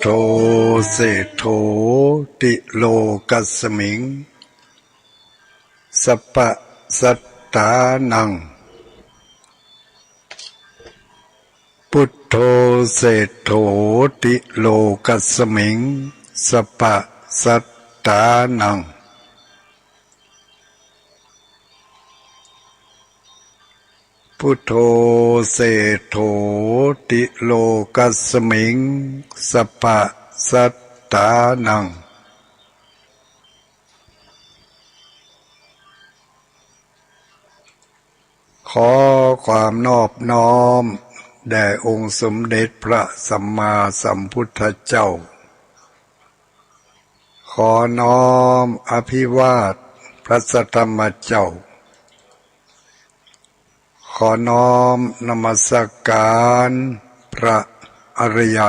โธเศโธติโลกัสมิงสัพพะสัตตานังพุทโธเศโธติโลกัสมิงสัพพะสัตตานังพุทโธเศโธติโลกัสมิงสัพพะสัตตานังขอความนอบน้อมแด่องค์สมเด็จพระสัมมาสัมพุทธเจ้าขอน้อมอภิวาทพระสัทธรรมเจ้าขอน้อมนมัสการพระอริย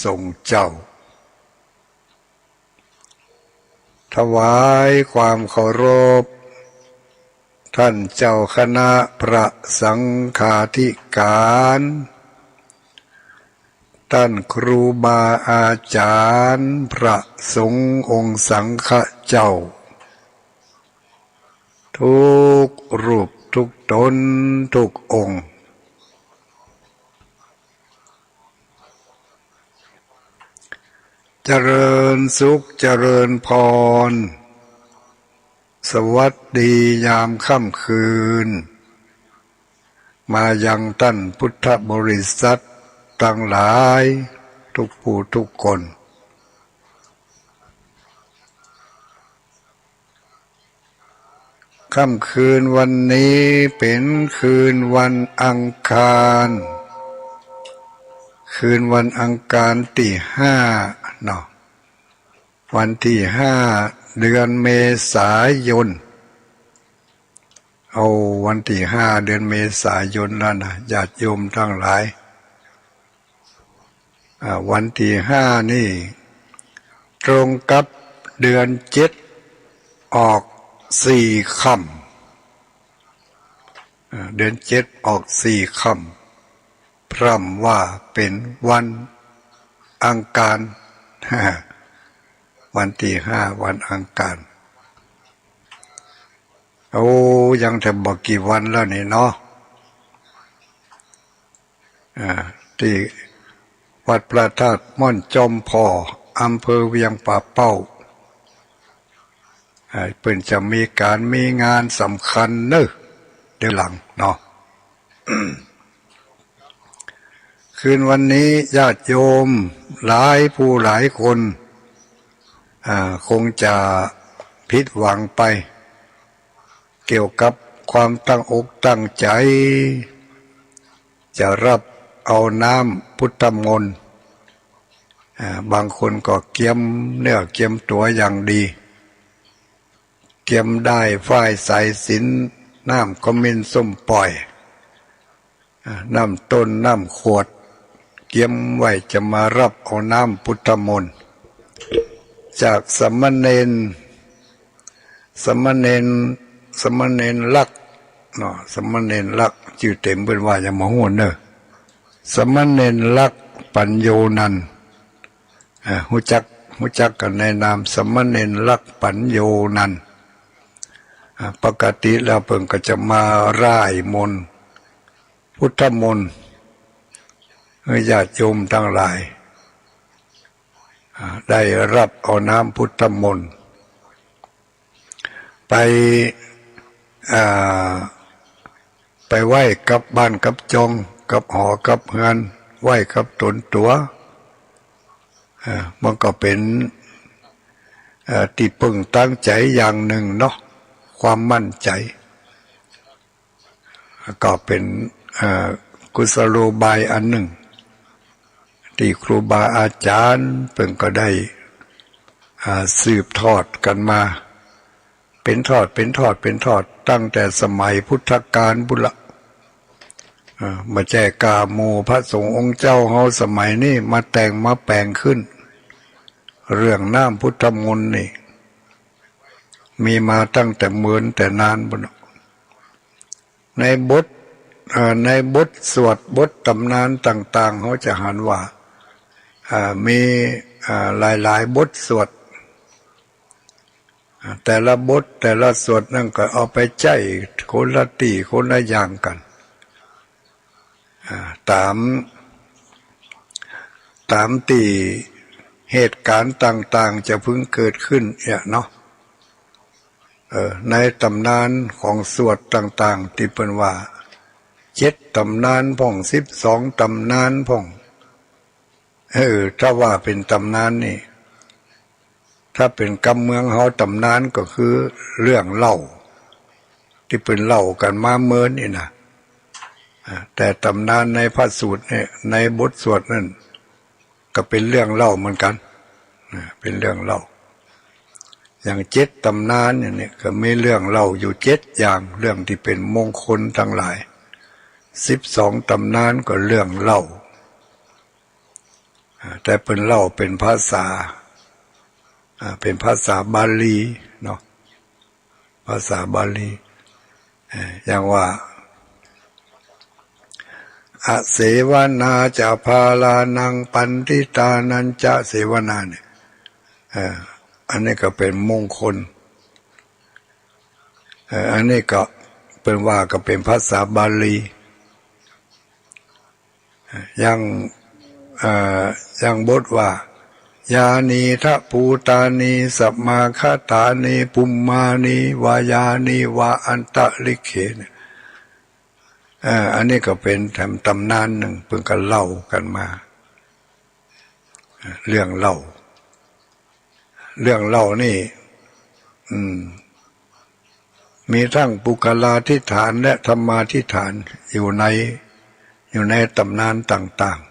สงฆ์เจ้าถวายความเคารพท่านเจ้าคณะพระสังฆาธิการท่านครูบาอาจารย์พระสงฆ์องค์สังฆเจ้าทุกรูปทุกตนทุกองค์เจริญสุขเจริญพรสวัสดียามค่ำคืนมายังท่านพุทธบริษัททั้งหลายทุกผู้ทุกคนค่ำคืนวันนี้เป็นคืนวันอังคารคืนวันอังคารที่5เนาะวันที่5เดือนเมษายนเอาวันที่5เดือนเมษายนแล้วนะญาติโยมทั้งหลายวันที่5นี่ตรงกับเดือน7ออก4ค่ำเดือน7ออก4ค่ำพร่ำว่าเป็นวันอังคารวันที่5วันอังคารโอ้ยังแต่บอกกี่วันแล้วนี่เนาะที่วัดพระธาตุม่อนจอมพออำเภอเวียงป่าเป้าเพิ่นจะมีการมีงานสำคัญเนอะเดี๋ยวหลังเนาะ คืนวันนี้ญาติโยมหลายผู้หลายคนคงจะผิดหวังไปเกี่ยวกับความตั้งอกตั้งใจจะรับเอาน้ำพุทธมนต์บางคนก็เกียมเนื้อเกียมตัวอย่างดีเกียมได้ฝ้ายสายสิญจน์น้ำขมิ้นส้มปล่อยน้ำต้นน้ำขวดเกียมไว้จะมารับเอาน้ำพุทธมนต์จากสมณเณรลักษ์เนาะสมณเณรลักษ์ชื่อเต็มเป็นว่าอย่างหมอหัวเนอะสมณเณรลักษ์ปัญโยนันท์หูจักกันในนามสมณเณรลักษ์ปัญโยนันท์ปกติแล้วเพิ่งก็จะมาร่ายมนต์พุทธมนต์ให้ญาติโยมทั้งหลายได้รับเอาน้ำพุทธมนต์ไปไหว้กับบ้านกับจงกับหอกับเฮือนไหว้กับตนตัวมันก็เป็นที่พึ่งตั้งใจอย่างหนึ่งเนาะความมั่นใจก็เป็นกุศโลบายอันหนึ่งที่ครูบาอาจารย์เพิ่งก็ได้สืบทอดกันมาเป็นทอดตั้งแต่สมัยพุทธกาลบุรมาแจกาโมพระสงฆ์องค์เจ้าเฮาสมัยนี้มาแต่งมาแปลงขึ้นเรื่องน้ำพุทธมนต์นี่มีมาตั้งแต่เมือนแต่นานบุญในบทสวดบทตำนานต่างๆเขาจะหันว่ามี หลายบทสวดแต่ละบทแต่ละสวดนั่นก็เอาไปใจคนละตีคนละอย่างกันตามตีเหตุการณ์ต่างๆจะพึงเกิดขึ้นเนาะในตำนานของสวดต่างๆที่เป็นว่า7ตำนานพ่อง12ตำนานพ่องถ้าว่าเป็นตำนานนี่ถ้าเป็นกำเมืองเฮาตำนานก็คือเรื่องเล่าที่เป็นเล่ากันมาเมินนี่นะแต่ตำนานในพระสูตรเนี่ยในบทสวดนั่นก็เป็นเรื่องเล่าเหมือนกันเป็นเรื่องเล่าอย่าง7ตำนานเนี่ยก็มีเรื่องเล่าอยู่7อย่างเรื่องที่เป็นมงคลทั้งหลาย12ตำนานก็เรื่องเล่าแต่เป็นเล่าเป็นภาษาบาลีเนาะภาษาบาลีอย่างว่าอเสวนาจะพาลานังปันติตานันจะเสวนาเนี่ยอันนี้ก็เป็นมงคลอันนี้ก็เป็นว่าก็เป็นภาษาบาลีอย่างบทว่ายานีทะปูตานีสัมมาคาตานีปุมมานีวายานีวาอันตะลิเขเนี่ยอันนี้ก็เป็นตำนานหนึ่งเพิ่งกันเล่ากันมาเรื่องเล่านี่มีทั้งปุคลาธิฐานและธรรมาธิฐานอยู่ในตำนานต่างๆ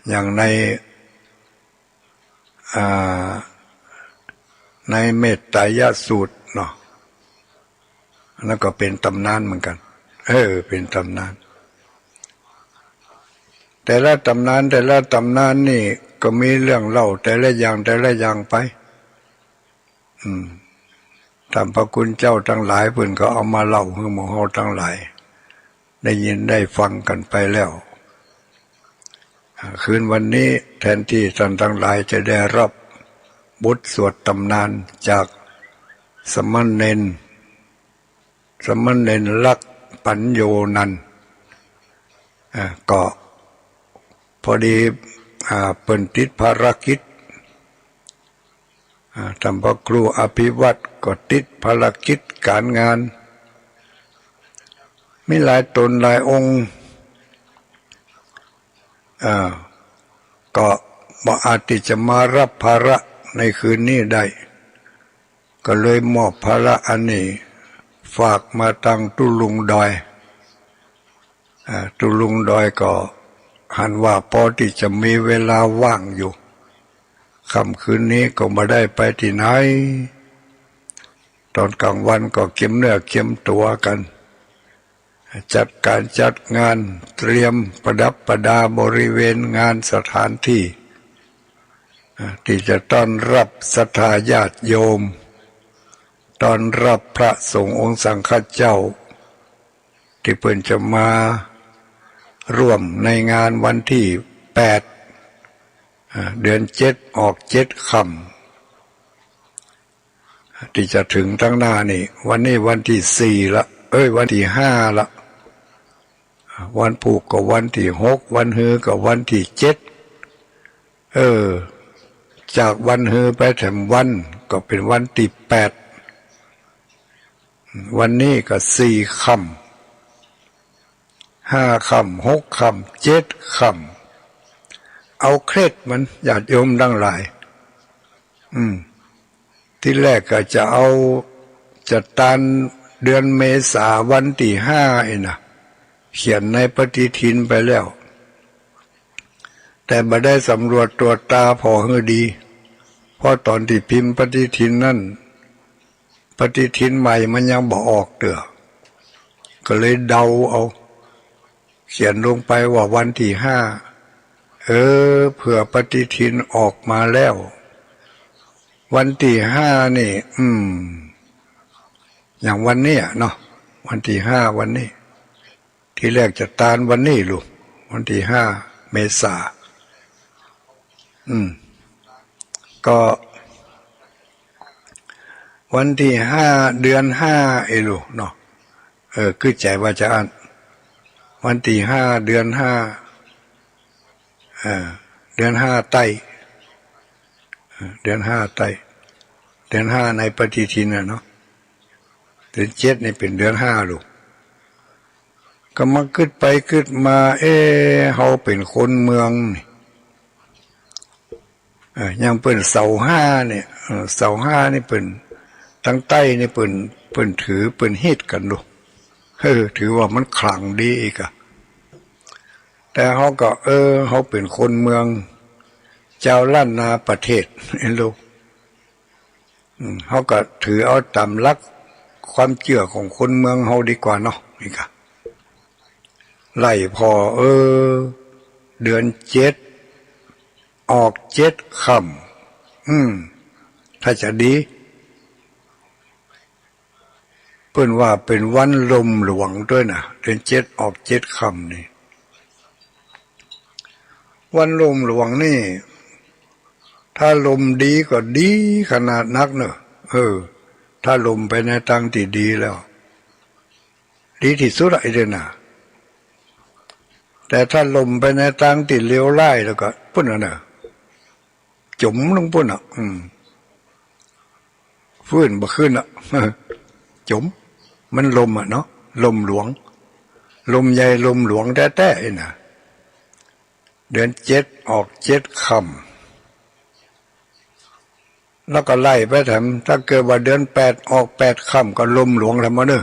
อย่างในเมตไตรยสูตรเนาะนั่นก็เป็นตำนานเหมือนกันเป็นตำนานแต่ละตำนานนี่ก็มีเรื่องเล่าแต่ละอย่างไปตามพระคุณเจ้าทั้งหลายเพิ่นก็เอามาเล่าให้หมู่เฮาทั้งหลายได้ยินได้ฟังกันไปแล้วคืนวันนี้แทนที่ท่านทั้งหลายจะได้รับบทสวดตำนานจากสมณเณรลักษณ์ปัญโยนันท์ก็พอดีเปิ่นติดภารกิจท่านพระครูอภิวัตรก็ติดภารกิจการงานมีหลายตนหลายองค์ก็บ่อาจที่จะมารับภาระในคืนนี้ได้ก็เลยมอบภาระอันนี้ฝากมาตั้งตุลุงดอยก็หันว่าพอที่จะมีเวลาว่างอยู่ค่ำคืนนี้ก็ไม่ได้ไปที่ไหนตอนกลางวันก็เก็บเนื้อเก็บตัวกันจัดการจัดงานเตรียมประดับประดาบริเวณงานสถานที่ที่จะต้อนรับศรัทธาญาติโยมต้อนรับพระสงฆ์องค์สังฆเจ้าที่เพิ่นจะมาร่วมในงานวันที่8เดือน7ออก7ค่ำที่จะถึงทั้งหน้านี่วันนี้วันที่4ละวันที่5ละวันผูกก็วันที่6วันฮือก็วันที่7จากวันฮือไปถึงวันก็เป็นวันที่8วันนี้ก็4ค่ำ5ค่ำ6ค่ำ7ค่ำเอาเคล็ดมันญาติโยมทั้งหลายที่แรกก็จะเอาจัดตานเดือนเมษาวันที่5นะเขียนในปฏิทินไปแล้วแต่บ่ได้สำรวจตรวจตาพอให้ดีเพราะตอนที่พิมพ์ปฏิทินนั่นปฏิทินใหม่มันยังบ่ออกเด้อก็เลยเดาเอาเขียนลงไปว่าวันที่5เผื่อปฏิทินออกมาแล้ววันที่5นี่อย่างวันนี้เนาะวันที่5วันนี้ที่แรกจะตานวันนี้ลูกวันที่5เมษา อืมก็วันที่5 เดือน 5เอลูเนาะคือใจว่าจะอ่านวันที่5 เดือน 5เดือน 5ใต้เดือน 5ใต้เดือน 5ในปฏิทินน่ะเนาะเดือน 7นี่เป็นเดือน 5ลูกก็มาขึ้นไปขึ้นมาเฮาเป็นคนเมืองนี่ยังเป็นเสา 5เนี่ยเสา 5นี่เป็นตั้งใต้นี่เป็นถือเป็นเฮ็ดกันลูกถือว่ามันขลังดีอีกอะแต่เขาก็เขาเป็นคนเมืองเจ้าล้านนาประเทศลูกเขาก็ถือเอาตามหลักความเชื่อของคนเมืองเขาดีกว่าเนาะนี่ค่ะไล่พอเดือน 7ออก7 ค่ำถ้าจะดีเพิ่นว่าเป็นวันลมหลวงด้วยนะเดือน 7ออก7 ค่ำนี่วันลมหลวงนี่ถ้าลมดีก็ดีขนาดนักเนอะถ้าลมไปในทางที่ดีแล้วดีที่สุดไอ้เด้อน่ะแต่ถ้าลมไปในทางที่เลวร้ายแล้วก็พุ่นน่ะจมลงพุ่นฟื้นบ่ขึ้นจมมันลมเนาะลมหลวงลมใหญ่ลมหลวงแท้ๆน่ะเดือน 7ออก7 ค่ำแล้วก็ไล่ไปถามถ้าเกิดว่าเดือน 8ออก8 ค่ำก็ลมหลวงแล้วมั้งเด้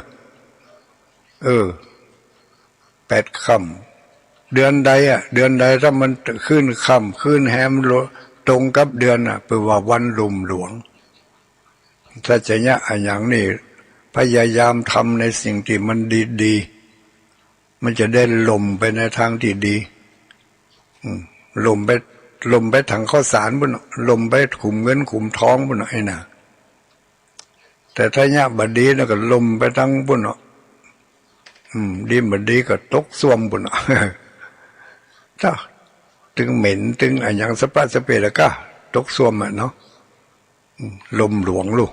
อ8 ค่ำเดือนใดถ้ามันขึ้นค่ำขึ้นแฮมตรงกับเดือนแปลว่าวันลมหลวงถ้าจะเนี่ยอย่างนี้พยายามทำในสิ่งที่มันดีๆมันจะได้ลมไปในทางที่ดีลมไปถังข้าวสารบุญลมไปขุมเงินขุมทองบุญไอ้น่ะแต่ถ้าเนี่ยบดีแล้วก็ลมไปทั้งบุญดีบดีก็ตกส่วมบุญถ้าถึงเหม็นถึงอะไรอย่างสปาสเปรแล้วก็ตกส่วมเนาะลมหลวงลูก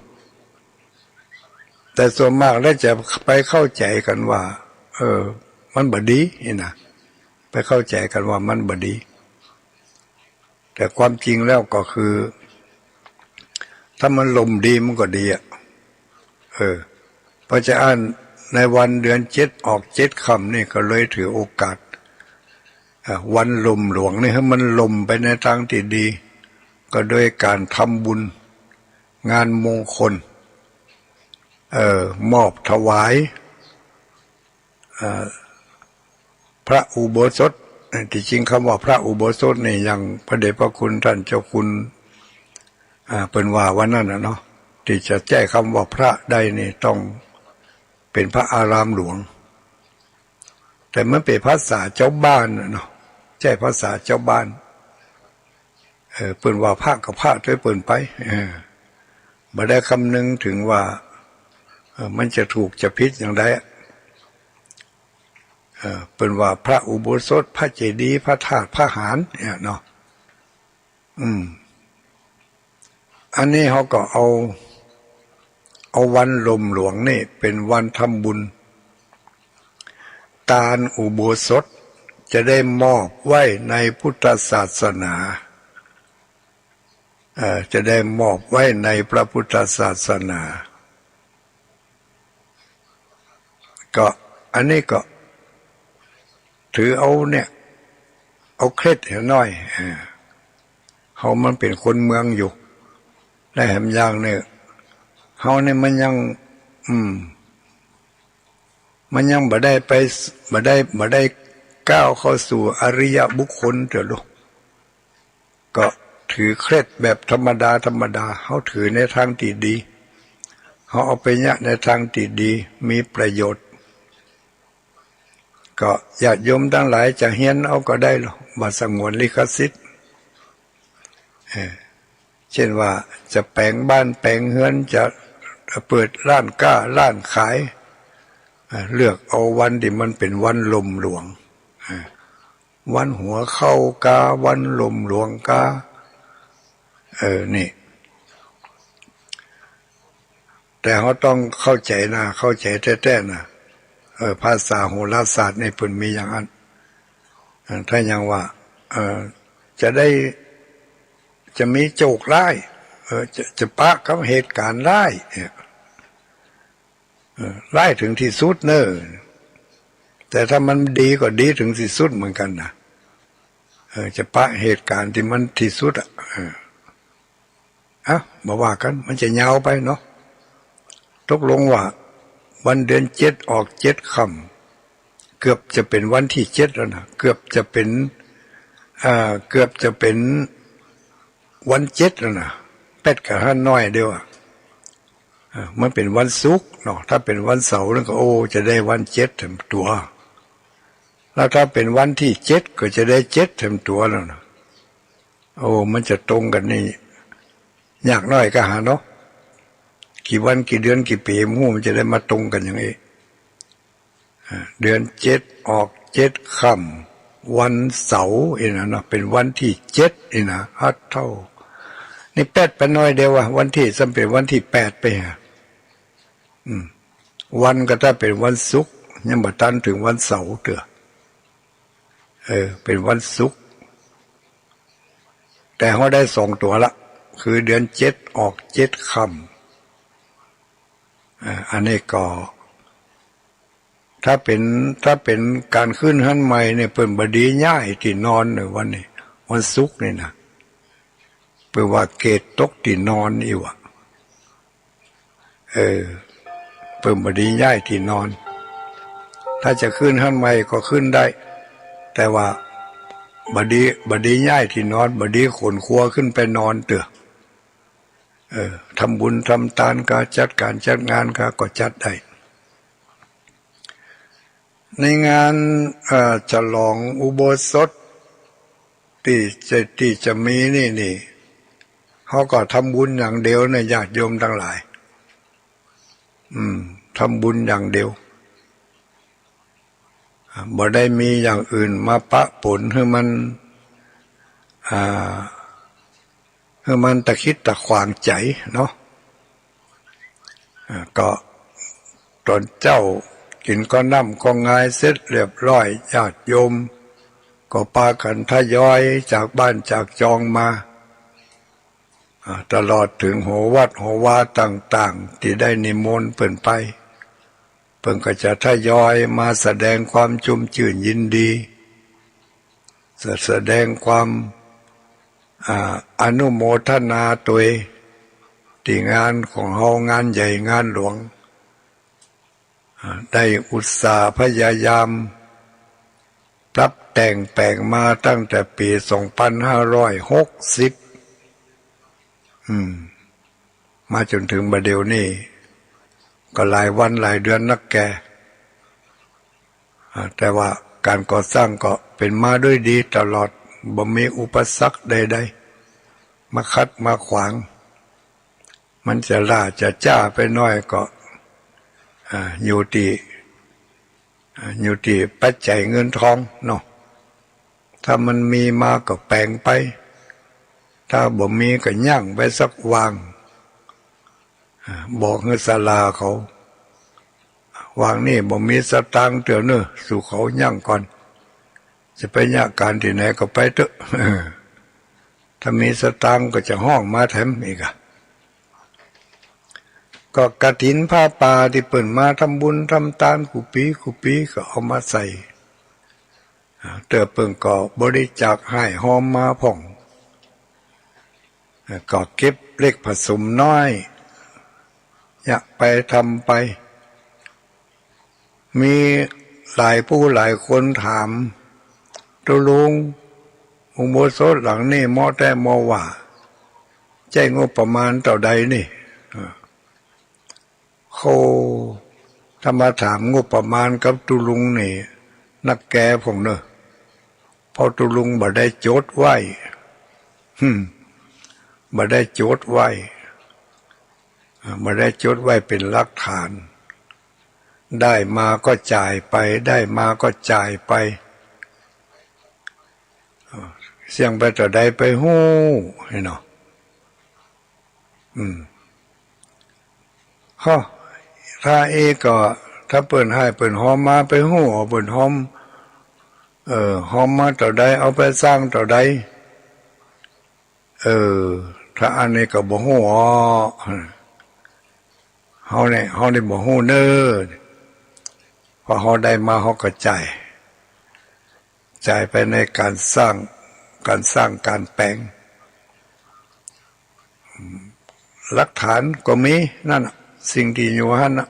แต่ส่วนมากแล้วจะไปเข้าใจกันว่ามันบดีนี่นะไปเข้าใจกันว่ามันบดีแต่ความจริงแล้วก็คือถ้ามันลมดีมันก็ดีพอจะอ่านในวันเดือน 7ออก7 ค่ำนี่ก็เลยถือโอกาสวันลมหลวงนี่ให้มันลมไปในทางที่ดีก็โดยการทำบุญงานมงคลมอบถวายพระอุโบสถที่จริงคำว่าพระอุโบสถนี่ยังพระเดชพระคุณท่านเจ้าคุณเป็นว่าวันนั้นเนาะที่จะแจ้คำว่าพระได้นี่ต้องเป็นพระอารามหลวงแต่มันเป็นภาษาเจ้าบ้านเนาะใช่ภาษาเจ้าบ้านเปิ้นว่าพระกับพระด้วยเปิ้นไปบ่ได้คำนึงถึงว่ามันจะถูกจะผิดอย่างไรเป็นว่าพระอุโบสถพระเจดีย์พระธาตุพระหารเนี่ยเนาะอันนี้เขาก็เอาวันลมหลวงนี่เป็นวันทำบุญตาลอุโบสถจะได้มอบไว้ในพุทธศาสนาจะได้มอบไว้ในพระพุทธศาสนาก็อันนี้ก็ถือเอาเนี่ยเอาเคล็ดหน่อยเขามันเป็นคนเมืองอยู่และแหมอย่างเนี่ยเขาเนี่ยมันยังบ่ได้ก้าวเข้าสู่อริยบุคคลเถอะลูกก็ถือเคล็ดแบบธรรมดาเขาถือในทางที่ดีเขาเอาไปเนี่ยในทางที่ดีมีประโยชน์ก็ญาติโยมทั้งหลายจะเฮียนเอาก็ได้หรอกมาสงวนลิขสิทธิ์เช่นว่าจะแปลงบ้านแปลงเฮือนจะเปิดร้านค้าร้านขายเลือกเอาวันที่มันเป็นวันลมหลวงวันหัวเข้ากาวันลมหลวงกา นี่แต่เขาต้องเข้าใจนะเข้าใจแท้ๆนะภาษาโหราศาสตร์ในปุ่นมีอย่างนั้นถ้ายังว่าจะได้จะมีโจกร้ายจะปะกับเหตุการณ์ร้ายร้ายถึงที่สุดเนอะแต่ถ้ามันดีก็ดีถึงที่สุดเหมือนกันนะจะปะเหตุการณ์ที่มันที่สุดมาว่ากันมันจะยาวไปเนาะตกลงว่าวันเดือน7ออก7ค่ำเกือบจะเป็นวันที่7แล้วนะเกือบจะเป็นวัน7แล้วนะเป็ดกับ5น้อยเดียวมันเป็นวันศุกร์เนาะถ้าเป็นวันเสาร์นั่นก็จะได้วัน7เต็มตัวแล้วถ้าเป็นวันที่7ก็จะได้7เต็มตัวแล้วนะมันจะตรงกันนี่ยากน้อยก็หาเนาะกี่วันกี่เดือนกี่ปีมันจะได้มาตรงกันอย่างนี้เดือน7ออก7ค่ำวันเสาร์นะเนาะเป็นวันที่7นะเท่านี่8ไปหน่อยเดียววันที่ซ้ำเป็นวันที่8ไปวันก็ถ้าเป็นวันศุกร์ยังบ่ทันถึงวันเสาร์เด้อเป็นวันศุกร์แต่เขาได้2ตัวละคือเดือน7ออก7ค่ำอันนี้ก็ถ้าเป็นการขึ้นขั้นใหม่เนี่ยเปิ่นบดีง่ายที่นอนในวันนี้วันศุกร์นี่นะเปิ่นว่าเกตตกที่นอนอีวะเปิ่นบดีง่ายที่นอนถ้าจะขึ้นขั้นใหม่ก็ขึ้นได้แต่ว่าบดีง่ายที่นอนบดีขนครัวขึ้นไปนอนเถอะทำบุญทำทานก็จัดการจัดงานก็จัดได้ในงานฉลองอุโบสถที่จะมีนี่เขาก็ทำบุญอย่างเดียวในญาติโยมทั้งหลายทำบุญอย่างเดียวบ่ได้มีอย่างอื่นมาปะปนให้มันตะคิดตะขวางใจเนาะก็ตอนเจ้ากินก็น้ำก็งายเสร็จเรียบร้อยญาติโยมก็พากันทยอยจากบ้านจากจองมาตลอดถึงหัววัดหัววาต่างๆที่ได้นิมนต์เปิ่นไปเพิ่นก็จะทยอยมาแสดงความจุ่มชื่นยินดีแสดงความอนุโมทนาตัวที่งานของเฮางานใหญ่งานหลวงได้อุตสาห์พยายามปรับแต่งแปลงมาตั้งแต่ปี2560มาจนถึงบัดเดี๋ยวนี้ก็หลายวันหลายเดือนนักแกแต่ว่าการก่อสร้างก็เป็นมาด้วยดีตลอดบ่มีอุปสรรคใดๆมาคัดมาขวางมันจะล่าจะจ้าไปน้อยก็อยู่ที่ปัจจัยเงินทองเนาะถ้ามันมีมาก็แปลงไปถ้าบ่มีก็ย่างไปสักวางบอกให้ศาลาเขาวางนี่บ่มีสตางค์เตือนเนอะสู่เขาย่างก่อนจะไปยากการที่ไหนก็ไปเถอะถ้ามีสตางค์ก็จะห้องมาแถมอีกก็กฐินผ้าป่าที่เปิ่นมาทำบุญทำทานกุปีก็เอามาใส่เติบเปิ่นก็บริจาคให้หอมมาผ่องก็เก็บเล็กผสมน้อยอยากไปทำไปมีหลายผู้หลายคนถามตัวลุงอุโบสถหลังนี่มอแต่มอว่าใจงบประมาณเท่าใดนี่เขาถ้ามาถามงบประมาณกับตุลุงนี่นักแกผมเนอะพอตุลุงบ่ได้โจทย์ไว้บ่ได้โจทย์ไว้เป็นหลักฐานได้มาก็จ่ายไปได้มาก็จ่ายไปเสี่ยงไปต่อใดไปหู้เนาะ ฮะถ้าเอก็ถ้าเปิ่นให้เปิ่นหอมมาไปหู้เปิ่นหอมหอมมาต่อใดเอาไปสร้างต่อใดถ้าอันนี้ก็บ่ฮู้อ๋อเฮาเนี่ยบ่ฮู้เด้อพอเฮาได้มาเฮาก็จ่ายไปในการสร้างการแปลงหลักฐานก็มีนั่นสิ่งที่อยู่หั่นน่ะ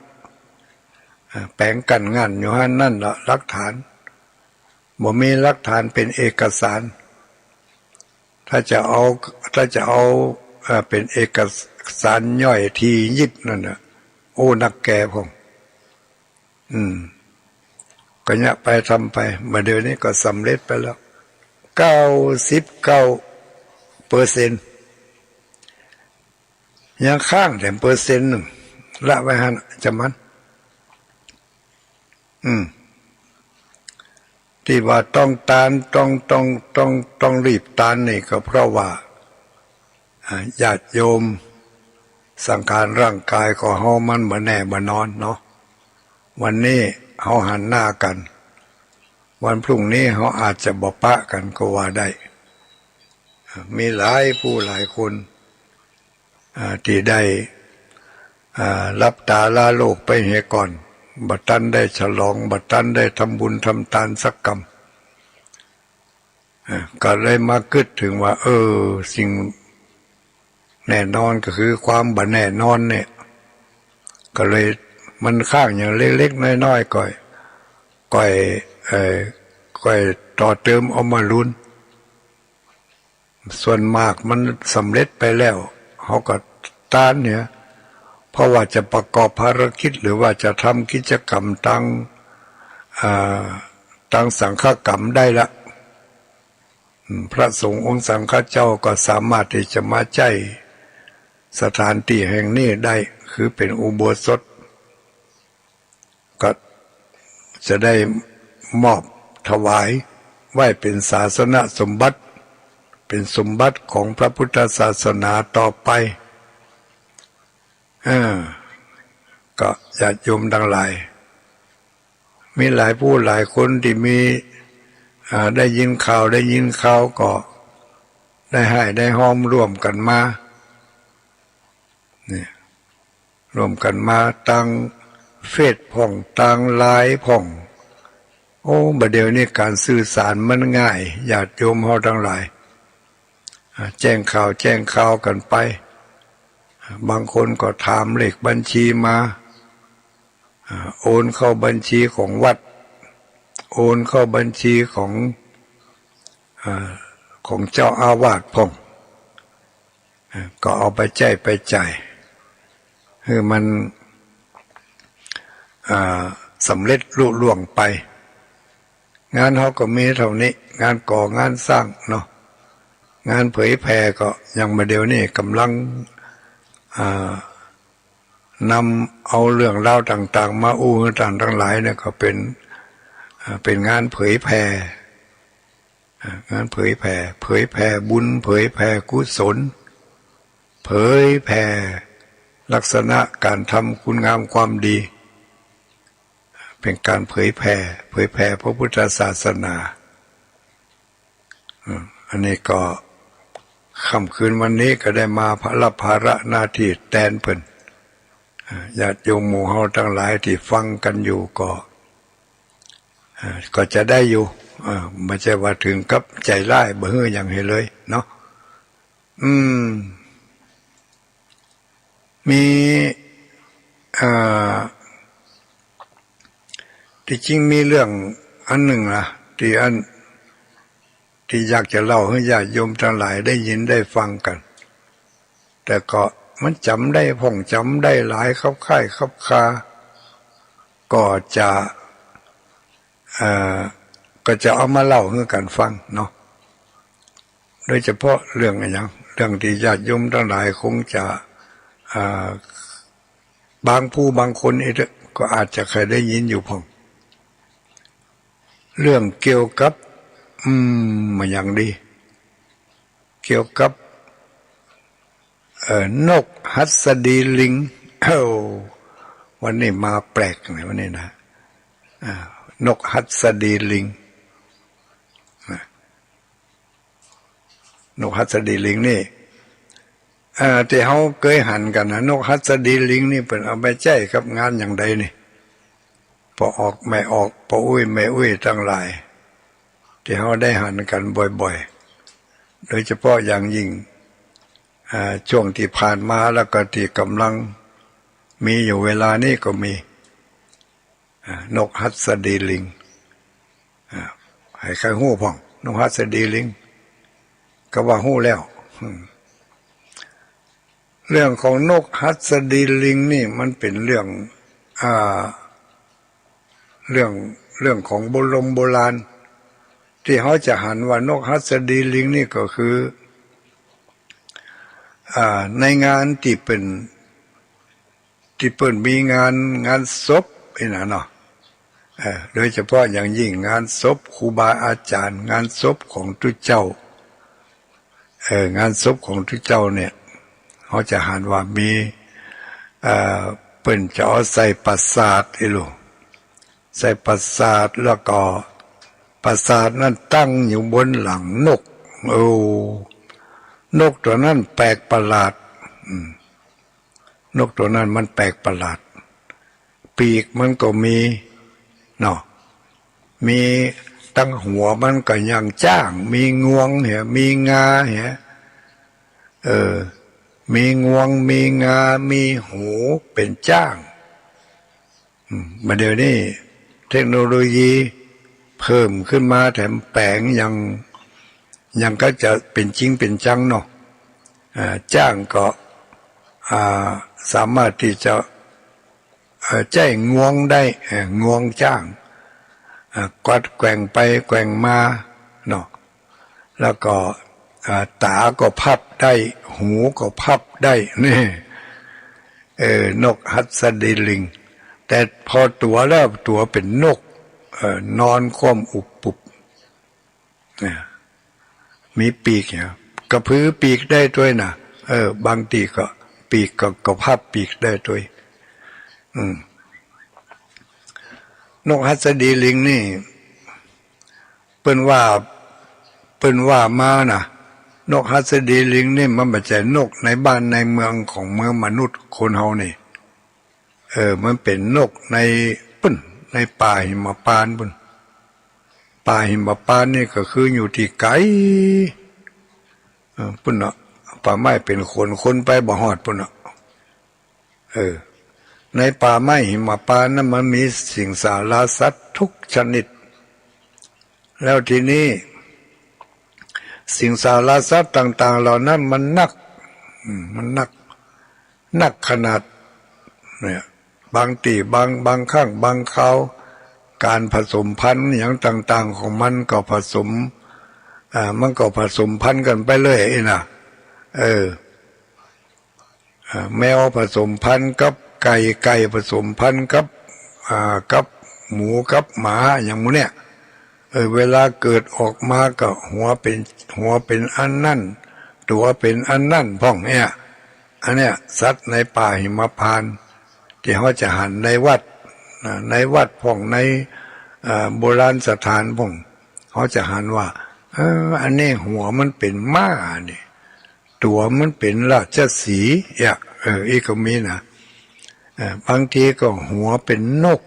แปลงกันงานอยู่หั่นนั่นล่ะหลักฐานบ่มีหลักฐานเป็นเอกสารถ้าจะเอาเป็นเอกสารย่อยที่ยิบนั่นน่ะโอ้นักแก่ผมก็เนี่ยไปทำไปมาเดี๋ยวนี้ก็สำเร็จไปแล้ว99%ยังข้างแต่1%ละไว้หันจะมันที่ว่าต้องตานต้องรีบตานนี่ก็เพราะว่าญาติโยมสังขารร่างกายของเฮามันบ่แน่บ่นอนเนาะวันนี้เฮาหันหน้ากันวันพรุ่งนี้เฮาอาจจะบ่ปะกันก็ว่าได้มีหลายผู้หลายคนที่ได้รับตาลาโลกไปเหียก่อนบัดตันได้ฉลองบัดตันได้ทำบุญทำทานสักกรรมก็เลยมาคิดถึงว่าสิ่งแน่นอนก็คือความบ่แน่นอนเนี่ยก็เลยมันข้างอย่างเล็กๆน้อยๆก่อยต่อเติมเอามาลุ้นส่วนมากมันสำเร็จไปแล้วเขาก็ต้านเนี่ยเพราะว่าจะประกอบภารกิจหรือว่าจะทำกิจกรรมตั้งสังฆกรรมได้ละพระสงฆ์องค์สังฆเจ้าก็สามารถที่จะมาใจสถานที่แห่งนี้ได้คือเป็นอุโบสถก็จะได้มอบถวายไว้เป็นศาสนสมบัติเป็นสมบัติของพระพุทธศาสนาต่อไปก็ญาติโยมทั้งหลายมีหลายผู้หลายคนที่มีได้ยินข่าวก็ได้ให้ได้ห้อมร่วมกันมาเนี่ยร่วมกันมาตั้งเฟซพ่องตั้งไลน์พ่องบัดเดี๋ยวนี้การสื่อสารมันง่ายญาติโยมเฮาทั้งหลายแจ้งข่าวกันไปบางคนก็ถามเลขบัญชีมาโอนเข้าบัญชีของวัดโอนเข้าบัญชีของเจ้าอาวาสพ่องก็เอาไปจ่ายคือมันสำเร็จลุล่วงไปงานเขาก็มีเท่านี้งานก่องานสร้างเนาะงานเผยแผ่ก็ยังมาเดี๋ยวนี้กำลังนำเอาเรื่องราวต่างๆมาอู้ให้ต่างทั้งหลายเนี่ยก็เป็นงานเผยแผ่บุญเผยแผ่กุศลเผยแผ่ลักษณะการทำคุณงามความดีเป็นการเผยแผ่พระพุทธศาสนาอันนี้ก็ค่ำคืนวันนี้ก็ได้มารับภาระหน้าที่แทนเพิ่นญาติโยมหมู่เฮาทั้งหลายที่ฟังกันอยู่ก็จะได้อยู่ไม่ใช่ว่าถึงกับใจร้ายเบื่ออย่างให้เลยเนาะมีที่จริงมีเรื่องอันหนึ่งนะที่อยากจะเล่าให้ญาติโยมทั้งหลายได้ยินได้ฟังกันแต่ก็มันจำได้จำได้หลายคับค่ายคับคาก็จะเอามาเล่าให้กันฟังเนาะโดยเฉพาะเรื่องอะไรอย่างเรื่องที่ญาติโยมทั้งหลายคงจะบางคนก็อาจจะเคยได้ยินอยู่พองเรื่องเกี่ยวกับมาอย่างดีเกี่ยวกับนก หัสดีลิงวันนี้มาแปลกเลยวันนี้นะนกหัสดีลิงนกหัสดีลิงนี่ที่เขาเคยหันกันนะนกหัสดีลิงนี่เป็นเอาไปใจกับงานอย่างใดนี่พอออกไม่ออกพออุ้ยไม่อุ้ยทั้งหลายที่เขาได้หันกันบ่อยๆโดยเฉพาะอย่างยิ่งช่วงที่ผ่านมาแล้วก็ที่กำลังมีอยู่เวลานี้ก็มีนกหัสดีลิงให้ใครหู้พ่องนกหัสดีลิงก็ว่าหู้แล้วเรื่องของนกหัสดีลิงนี่มันเป็นเรื่องของโบราณที่เขาจะหันว่านกหัสดีลิงนี่ก็คือในงานที่เป็นมีงานศพนี่นะเนาะโดยเฉพาะอย่างยิ่งงานศพครูบาอาจารย์งานศพของทุกเจ้างานศพของทุกเจ้าเนี่ยเขาจะหันว่ามีเปิ้นจะเอาใส่ปราสาทอีหลูใส่ปราสาทแล้วก็ปราสาทนั้นตั้งอยู่บนหลังนกนกตัวนั้นแปลกประหลาดนกตัวนั้นมันแปลกประหลาดปีกมันก็มีเนาะมีตั้งหัวมันก็ยังจ้างมีงวงเนี่ยมีงาเนี่ยมีงวงมีงามีหูเป็นจ้างมาเดี๋ยวนี้เทคโนโลยีเพิ่มขึ้นมาแถมแปลงยังก็จะเป็นจริงเป็นจังเนาะจ้างก็สามารถที่จะใจงวงได้งวงจ้างกวัดแกว่งไปแกว่งมาเนาะแล้วก็ตาก็พับได้หูก็พับได้นี่นกหัสดีลิงแต่พอตัวแล้วตัวเป็นนกนอนคว่ำอุบปุบมีปีกเนี่ยกระพือปีกได้ด้วยนะบางทีก็ปีกก็พับปีกได้ด้วยนกหัสดีลิงนี่เปิ้นว่ามานะนกหัสดีลิงนี่มันไม่ใช่นกในบ้านในเมืองของเมืองมนุษย์คนเฮานี่มันเป็นนกในในป่าหิมพานต์ป่าหิมพานต์นี่ก็คืออยู่ที่ไกลเนาะป่าไม้เป็นคนไปบ่ฮอดเนาะในป่าไม้หิมพานต์นั้นมันมีสิ่งสารสัตว์ทุกชนิดแล้วทีนี้สิ่งสารสัตว์ต่างๆเหล่านั้นมันนักขนาดเนี่ยบางทีบางครั้งบางคราวการผสมพันธุ์อย่างต่างๆของมันก็ผสมพันธุ์กันไปเลยนะแมวผสมพันธุ์กับไก่ผสมพันธุ์กับหมูกับหมาอย่างมูเนี่ยเวลาเกิดออกมาก็หัวเป็นอันนั่นตัวเป็นอันนั่นพ่องเนี่ยอันเนี้ยสัตว์ในป่าหิมพานต์ที่เขาจะหันในวัดพ่องในโบราณสถานพ่องเขาจะหันว่าอันนี้หัวมันเป็นม้านี่ตัวมันเป็นราชสีห์อีกก็มีนะบางทีก็หัวเป็นนก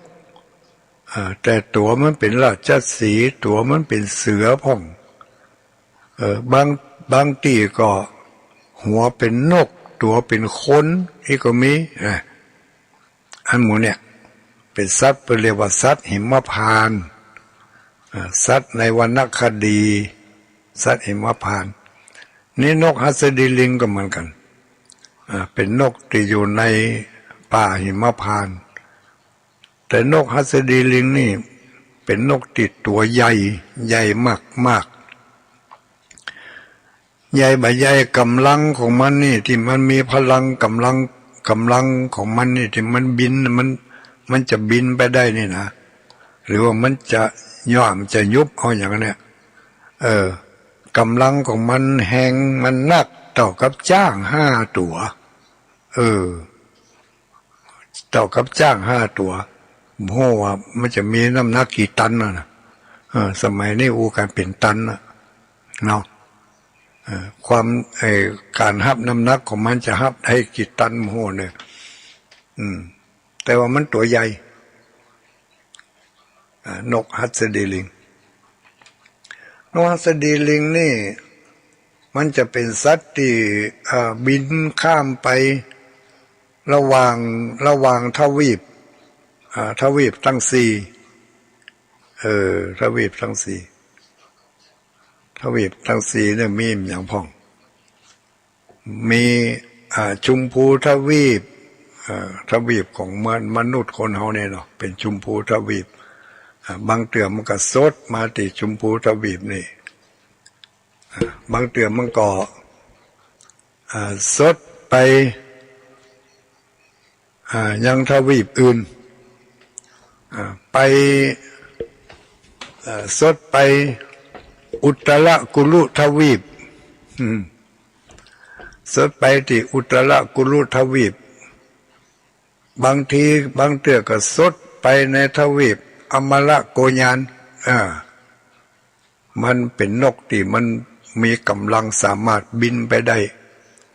แต่ตัวมันเป็นราชสีห์ตัวมันเป็นเสือพ่องบางทีก็หัวเป็นนกตัวเป็นคนอีกก็มีอันหมูเนี่ยเป็นสัตว์เรียกว่าสัตว์หิมพานต์สัตว์ในวรรณคดีสัตว์หิมพานต์นี่นกหัสดีลิงก็เหมือนกันเป็นนกที่อยู่ในป่าหิมพานต์แต่นกหัสดีลิงนี่เป็นนกติดตัวใหญ่มากใหญ่บ่ใหญ่กำลังของมันนี่ที่มันมีพลังกำลังของมันนี่ที่มันบินมันจะบินไปได้นี่นะหรือว่ามันจะย่อมจะยุบเอาอย่างนี้กำลังของมันแหงมันนักเท่ากับจ้าง5 ตัว เต่ากับจ้าง5 ตัวโหว่ามันจะมีน้ำหนักกี่ตันนะสมัยนี้การเป็นตันนะเนาะความการหับน้ำหนักของมันจะหับได้กี่ตันโหเนี่ยแต่ว่ามันตัวใหญ่นกฮัสดีลิงนกฮัสดีลิงนี่มันจะเป็นสัตว์ที่บินข้ามไประหว่างทวีปทั้งสี่ทวีปทั้งสี่เนี่ยมีอย่างพ่องมีชุมพูทวีปทวีปของมนุษย์คนเฮาเนี่ยเนาะเป็นชุมพูทวีปบางเตือมันก็สดมาติชุมพูทวีปนี่บางเตือมันก็สดไปยังทวีปอื่นไปสดไปอุตรกุลุทวีปสดไปที่อุตรกุลุทวีปบางทีบางเตือก็สดไปในทวีปอมละโกญานมันเป็นนกที่มันมีกำลังสามารถบินไปได้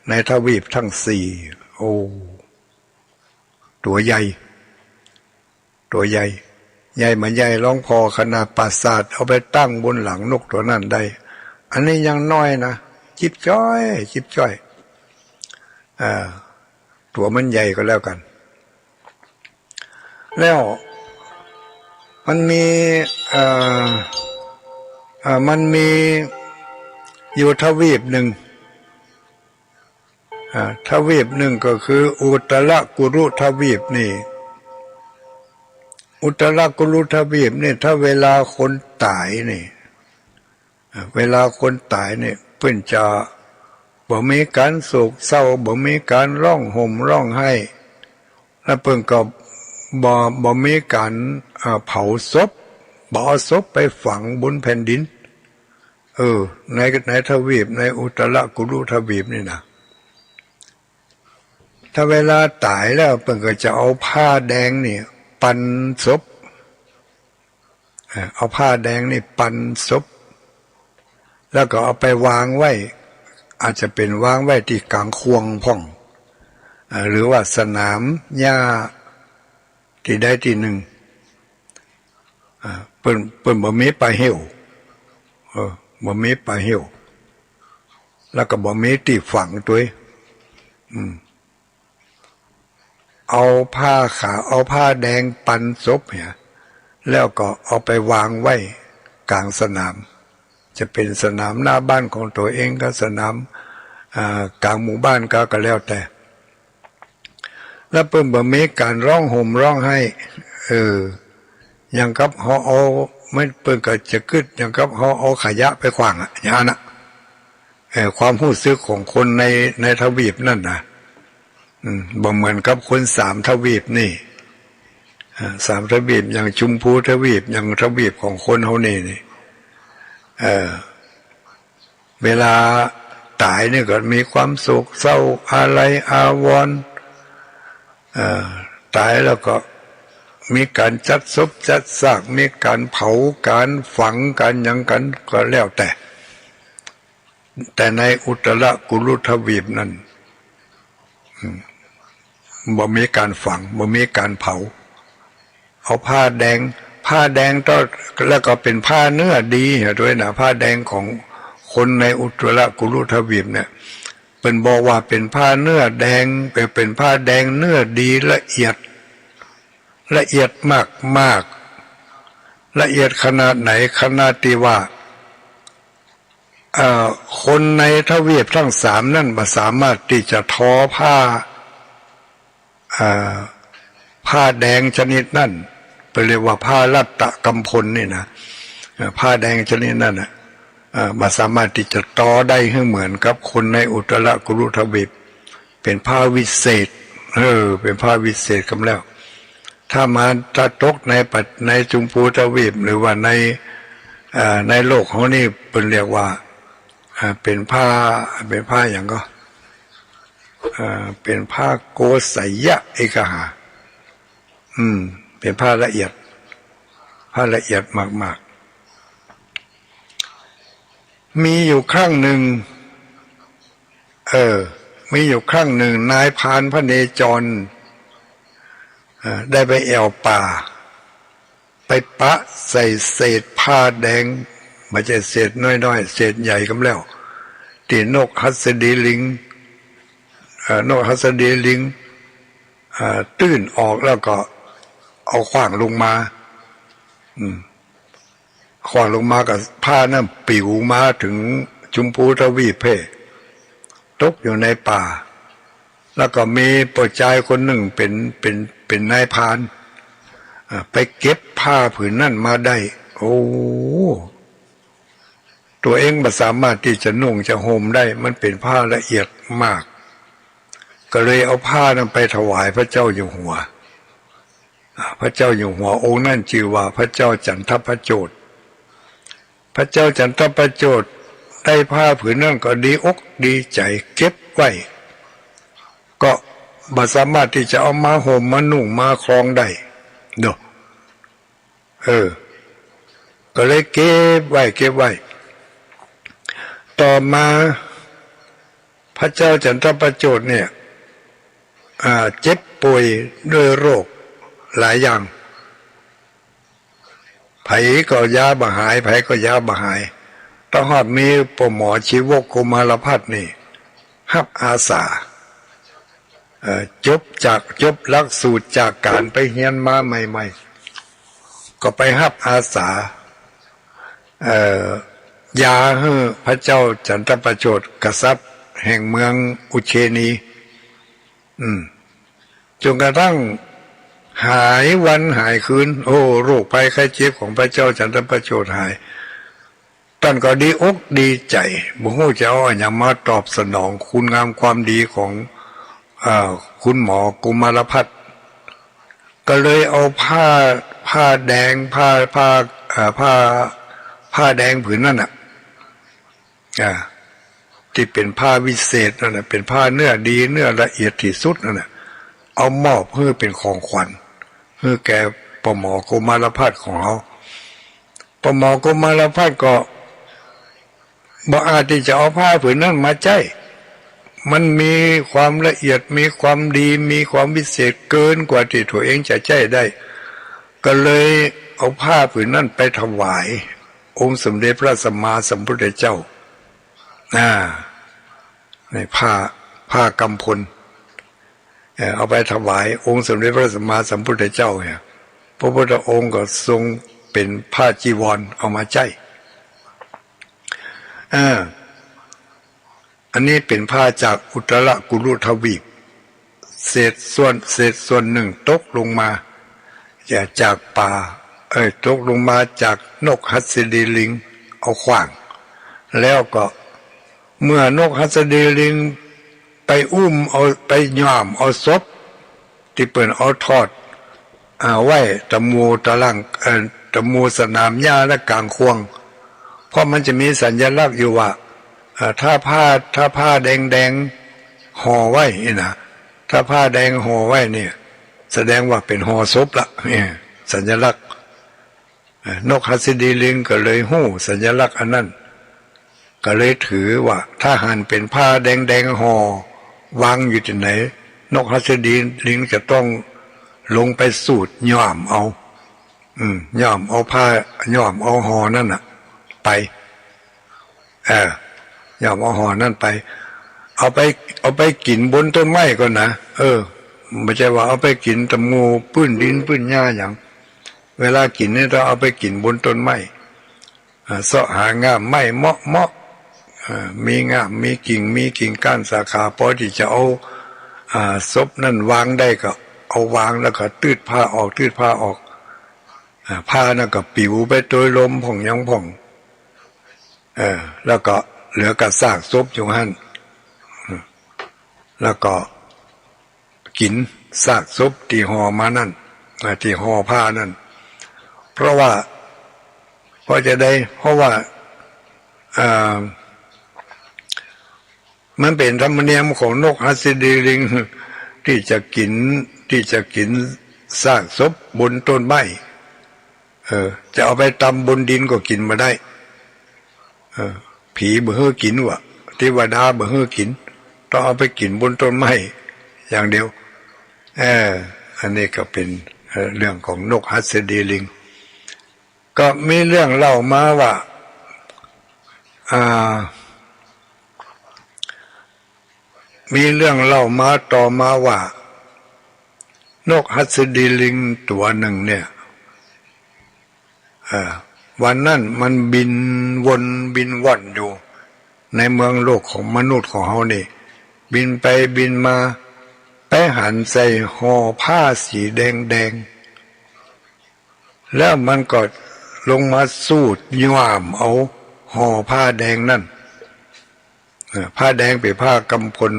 ในทวีปทั้งสี่ตัวใหญ่ใหญ่มาใหญ่ร้องพอขนาดปราสาทเอาไปตั้งบนหลังนกตัวนั้นได้อันนี้ยังน้อยนะจิบจ้อยตัวมันใหญ่ก็แล้วกันแล้วมันมีอยู่ทวีปหนึ่งทวีปหนึ่งก็คืออุตรกุรุทวีปนี่อุตรกุรุทวีปนี่ถ้าเวลาคนตายนี่เเพิ่นจะบ่มีการโศกเศร้าบ่มีการร้องห่มร้องไห้แล้วเพิ่นก็บ่มีการเผาศพบ่เอาศพไปฝังบนแผ่นดินในทวีปในอุตรกุรุทวีปนี่นะถ้าเวลาตายแล้วเพิ่นก็จะเอาผ้าแดงนี่ปันศพเอาผ้าแดงนี่ปันศพแล้วก็เอาไปวางไว้อาจจะเป็นวางไว้ที่กลางควงพ่องหรือว่าสนามหญ้าที่ใดที่หนึ่งเปิ้นบ่มีปลาเหี่ยวบ่มีปลาเหี่ยวแล้วก็บ่มีที่ฝังตัวเอาผ้าขาวเอาผ้าแดงปันศพเนี่ยแล้วก็เอาไปวางไว้กลางสนามจะเป็นสนามหน้าบ้านของตัวเองก็สนามกลางหมู่บ้านก็แล้วแต่แล้วเพิ่นบ่มีการร้องห่มร้องไห้อย่างกับเฮาเอาไม่เพิ่นก็จะกึดอย่างกับเฮาเอาขยะไปขว้างอย่างนั้นความรู้สึกของคนในทวีปนั่นนะบ่เหมือนกับคน3 ทวีปนี่3 ทวีปอย่างชุมพูทวีปอย่างทวีปของคนเฮานี่เวลาตายเนี่ยก็มีความโศกเศร้าอาลัยอาวรณ์ตายแล้วก็มีการจัดศพจัดซากมีการเผาการฝังการหยังกันก็แล้วแต่ในอุตรกุรุทวีปนั้นบ่มีการฝังบ่มีการเผาเอาผ้าแดงต้อแล้วก็เป็นผ้าเนื้อดีด้วยนะผ้าแดงของคนในอุตรกุรุทวีปเนี่ยเป็นบอกว่าเป็นผ้าเนื้อแดงเป็นผ้าแดงเนื้อดีละเอียดมากละเอียดขนาดไหนขนาดที่ว่าคนในทวีปทั้ง3นั่นบ่สามารถที่จะทอผ้าแดงชนิดนั่นไปเรียกว่าผ้ารัตตกำพลนี่นะผ้าแดงชนิดนั่นบ่สามารถที่จะต่อได้ให้เหมือนกับคนในอุตรกุรุทวีปเป็นผ้าวิเศษเป็นผ้าวิเศษกันแล้วถ้ามาตกในจุมพูทวีปหรือว่าในโลกเขานี่เป็นเรียกว่าเป็นผ้าอย่างก็ เป็นผ้าโกสัยยะเอกหาเป็นผ้าละเอียดมากๆมีอยู่ครั้งหนึ่งนายพรานพระเนจรได้ไปแอวป่าไปปะใส่เศษผ้าแดงไม่ใช่เศษน้อยๆเศษใหญ่ก็แล้วที่นกหัสดีลิงตื้นออกแล้วก็เอาขว้างลงมากับผ้านั้นปิวมาถึงจุมพูทวีปตกอยู่ในป่าแล้วก็มีผู้ชายคนหนึ่งเป็นนายพรานไปเก็บผ้าผืนนั่นมาได้โอ้ตัวเองไม่สามารถที่จะนุ่งจะห่มได้มันเป็นผ้าละเอียดมากก็เลยเอาผ้านั้นไปถวายพระเจ้าอยู่หัวพระเจ้าอยู่หัวองค์นั่นชื่อว่าพระเจ้าจันทประโจษพระเจ้าจันทประโจษได้ผ้าผืนนั้นก็ดีอกดีใจเก็บไว้ก็ไม่สามารถที่จะเอามาห่มมานุ่งมาครองได้ก็เลยเก็บไว้ต่อมาพระเจ้าจันทประโจษเนี่ยเจ็บป่วยด้วยโรคหลายอย่างไผก็ยาบ่หายไผก็ยาบ่หายต้องหอดมีปหมอชีวกกุมารพัฒน์นี่ฮับอาสาจบหลักสูตรจากการไปเรียนมาใหม่ๆก็ไปฮับอาสายาให้พระเจ้าจันทประโจษกษัตริย์แห่งเมืองอุเชนีจนกระทั่งหายวันหายคืนโอ้โรคภัยไข้เจ็บของพระเจ้าจันทประโจษหายท่านก็ดีอกดีใจบ่ฮู้จะเอาอย่างมาตอบสนองคุณงามความดีของคุณหมอกุมารพัฒน์ก็เลยเอาผ้าแดงผ้าแดงผืนนั่นที่เป็นผ้าวิเศษนั่นเป็นผ้าเนื้อดีเนื้อละเอียดที่สุดนั่นเอามอบเพื่อเป็นของขวัญเพื่อแก่ปหมอกุมารพัฒน์ของเขาปหมอกุมารพัฒน์ก็บ่อาจที่จะเอาผ้าผืนนั้นมาใช้มันมีความละเอียดมีความดีมีความวิเศษเกินกว่าที่ตัวเองจะใช้ได้ก็เลยเอาผ้าผืนนั้นไปถวายองค์สมเด็จพระสัมมาสัมพุทธเจ้าในผ้ากำพลเอาไปถวายองค์สมเด็จพระสัมมาสัมพุทธเจ้าเนี่ยพระพุทธองค์ก็ทรงเป็นผ้าจีวรเอามาใช้อันนี้เป็นผ้าจากอุตรกุรุทวีปเศษส่วนหนึ่งตกลงมาจากป่าตกลงมาจากนกหัสดีลิงเอาขว้างแล้วก็เมื่อนกหัสดีลิงไปอุ้มเอาไปย่อมเอาศพที่เปิ่นเอาทอดไว้ตะมูตะลังตะมูสนามหญ้าและกลางควงเพราะมันจะมีสัญลักษณ์อยู่ว่าถ้าผ้าแดงห่อไว้นี่นะถ้าผ้าแดงห่อไว้เนี่ยแสดงว่าเป็นห่อศพละเนี่ยสัญลักษณ์นกหัสดีลิงก็เลยหู้สัญลักษณ์อันนั้นก็เลยถือว่าถ้าหันเป็นผ้าแดงห่อวางอยู่ที่ไหนนกหัสดีลิงจะต้องลงไปสูดย่อมเอาย่อมเอาผ้าย่อมเอาห่อนั่นน่ะไปย่อมเอาห่อนั่นไปเอาไปกินบนต้นไม้ก่อนนะไม่ใช่ว่าเอาไปกินตะมูปื้นดินปื้นหญ้าอย่างเวลากินเนี่ยเราเอาไปกินบนต้นไม้เสาะหางามไม้เหมาะมีงามมีกิ่งก้านสาขาพอที่จะเอาศพนั่นวางได้ก็เอาวางแล้วก็ตืดผ้าออกผ้านั่นก็ปิวไปโดยลมผ่องยังผ่องแล้วก็เหลือกระซากศพอยู่หั่นแล้วก็กินซากศพที่ห่อมานั่นที่ห่อผ้านั่นเพราะว่า มันเป็นธรรมเนียมของนกฮัสดีลิงที่จะกินซากศพบนต้นไม้จะเอาไปตำบนดินก็กินมาได้ผีบ่ให้กินวะเทวดาบ่ให้กินต้องเอาไปกินบนต้นไม้อย่างเดียวอันนี้ก็เป็นเรื่องของนกฮัสดีลิงก็มีเรื่องเล่ามาว่ามีเรื่องเล่ามาต่อมาว่านกฮัสดีลิงตัวหนึ่งเนี่ยวันนั้นมันบินว่อนอยู่ในเมืองโลกของมนุษย์ของเขานี่บินไปบินมาไปหันใส่ห่อผ้าสีแดงแล้วมันก็ลงมาสูดย่ามเอาห่อผ้าแดงนั่นผ้าแดงเป็นผ้ากำพล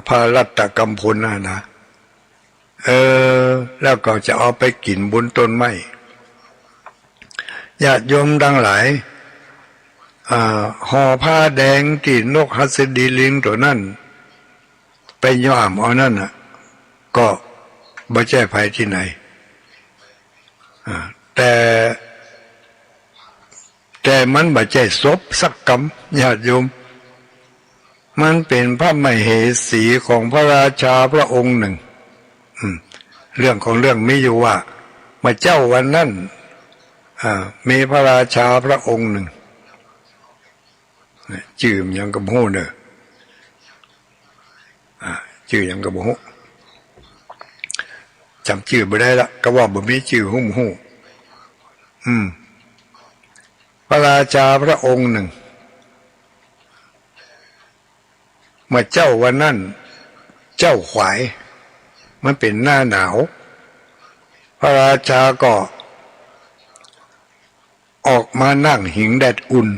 ผ้ารัตกำพลนะแล้วก็จะเอาไปกินบนต้นไม้ญาติโยมดังหลายห่อผ้าแดงที่นกฮัสดีลิงตัวนั้นไปย่ามเอานั่นก็บ่ใช่ภัยที่ไหนแต่มันบ่ใช่ศพสักกำญาติโยมมันเป็นพระมเหสีของพระราชาพระองค์หนึ่งเรื่องของเรื่องมีอยู่ว่ามาเจ้าวันนั้นมีพระราชาพระองค์หนึ่งชื่อยังกระโหเนอะชื่อยังกระโหจำชื่อไม่ได้ละก็ว่าบ่มีชื่อหุ่มหูพระราชาพระองค์หนึ่งมาเจ้าวันนั้นเจ้าขวายมันเป็นหน้าหนาวพระราชาก็ออกมานั่งหิงแดดอุ่น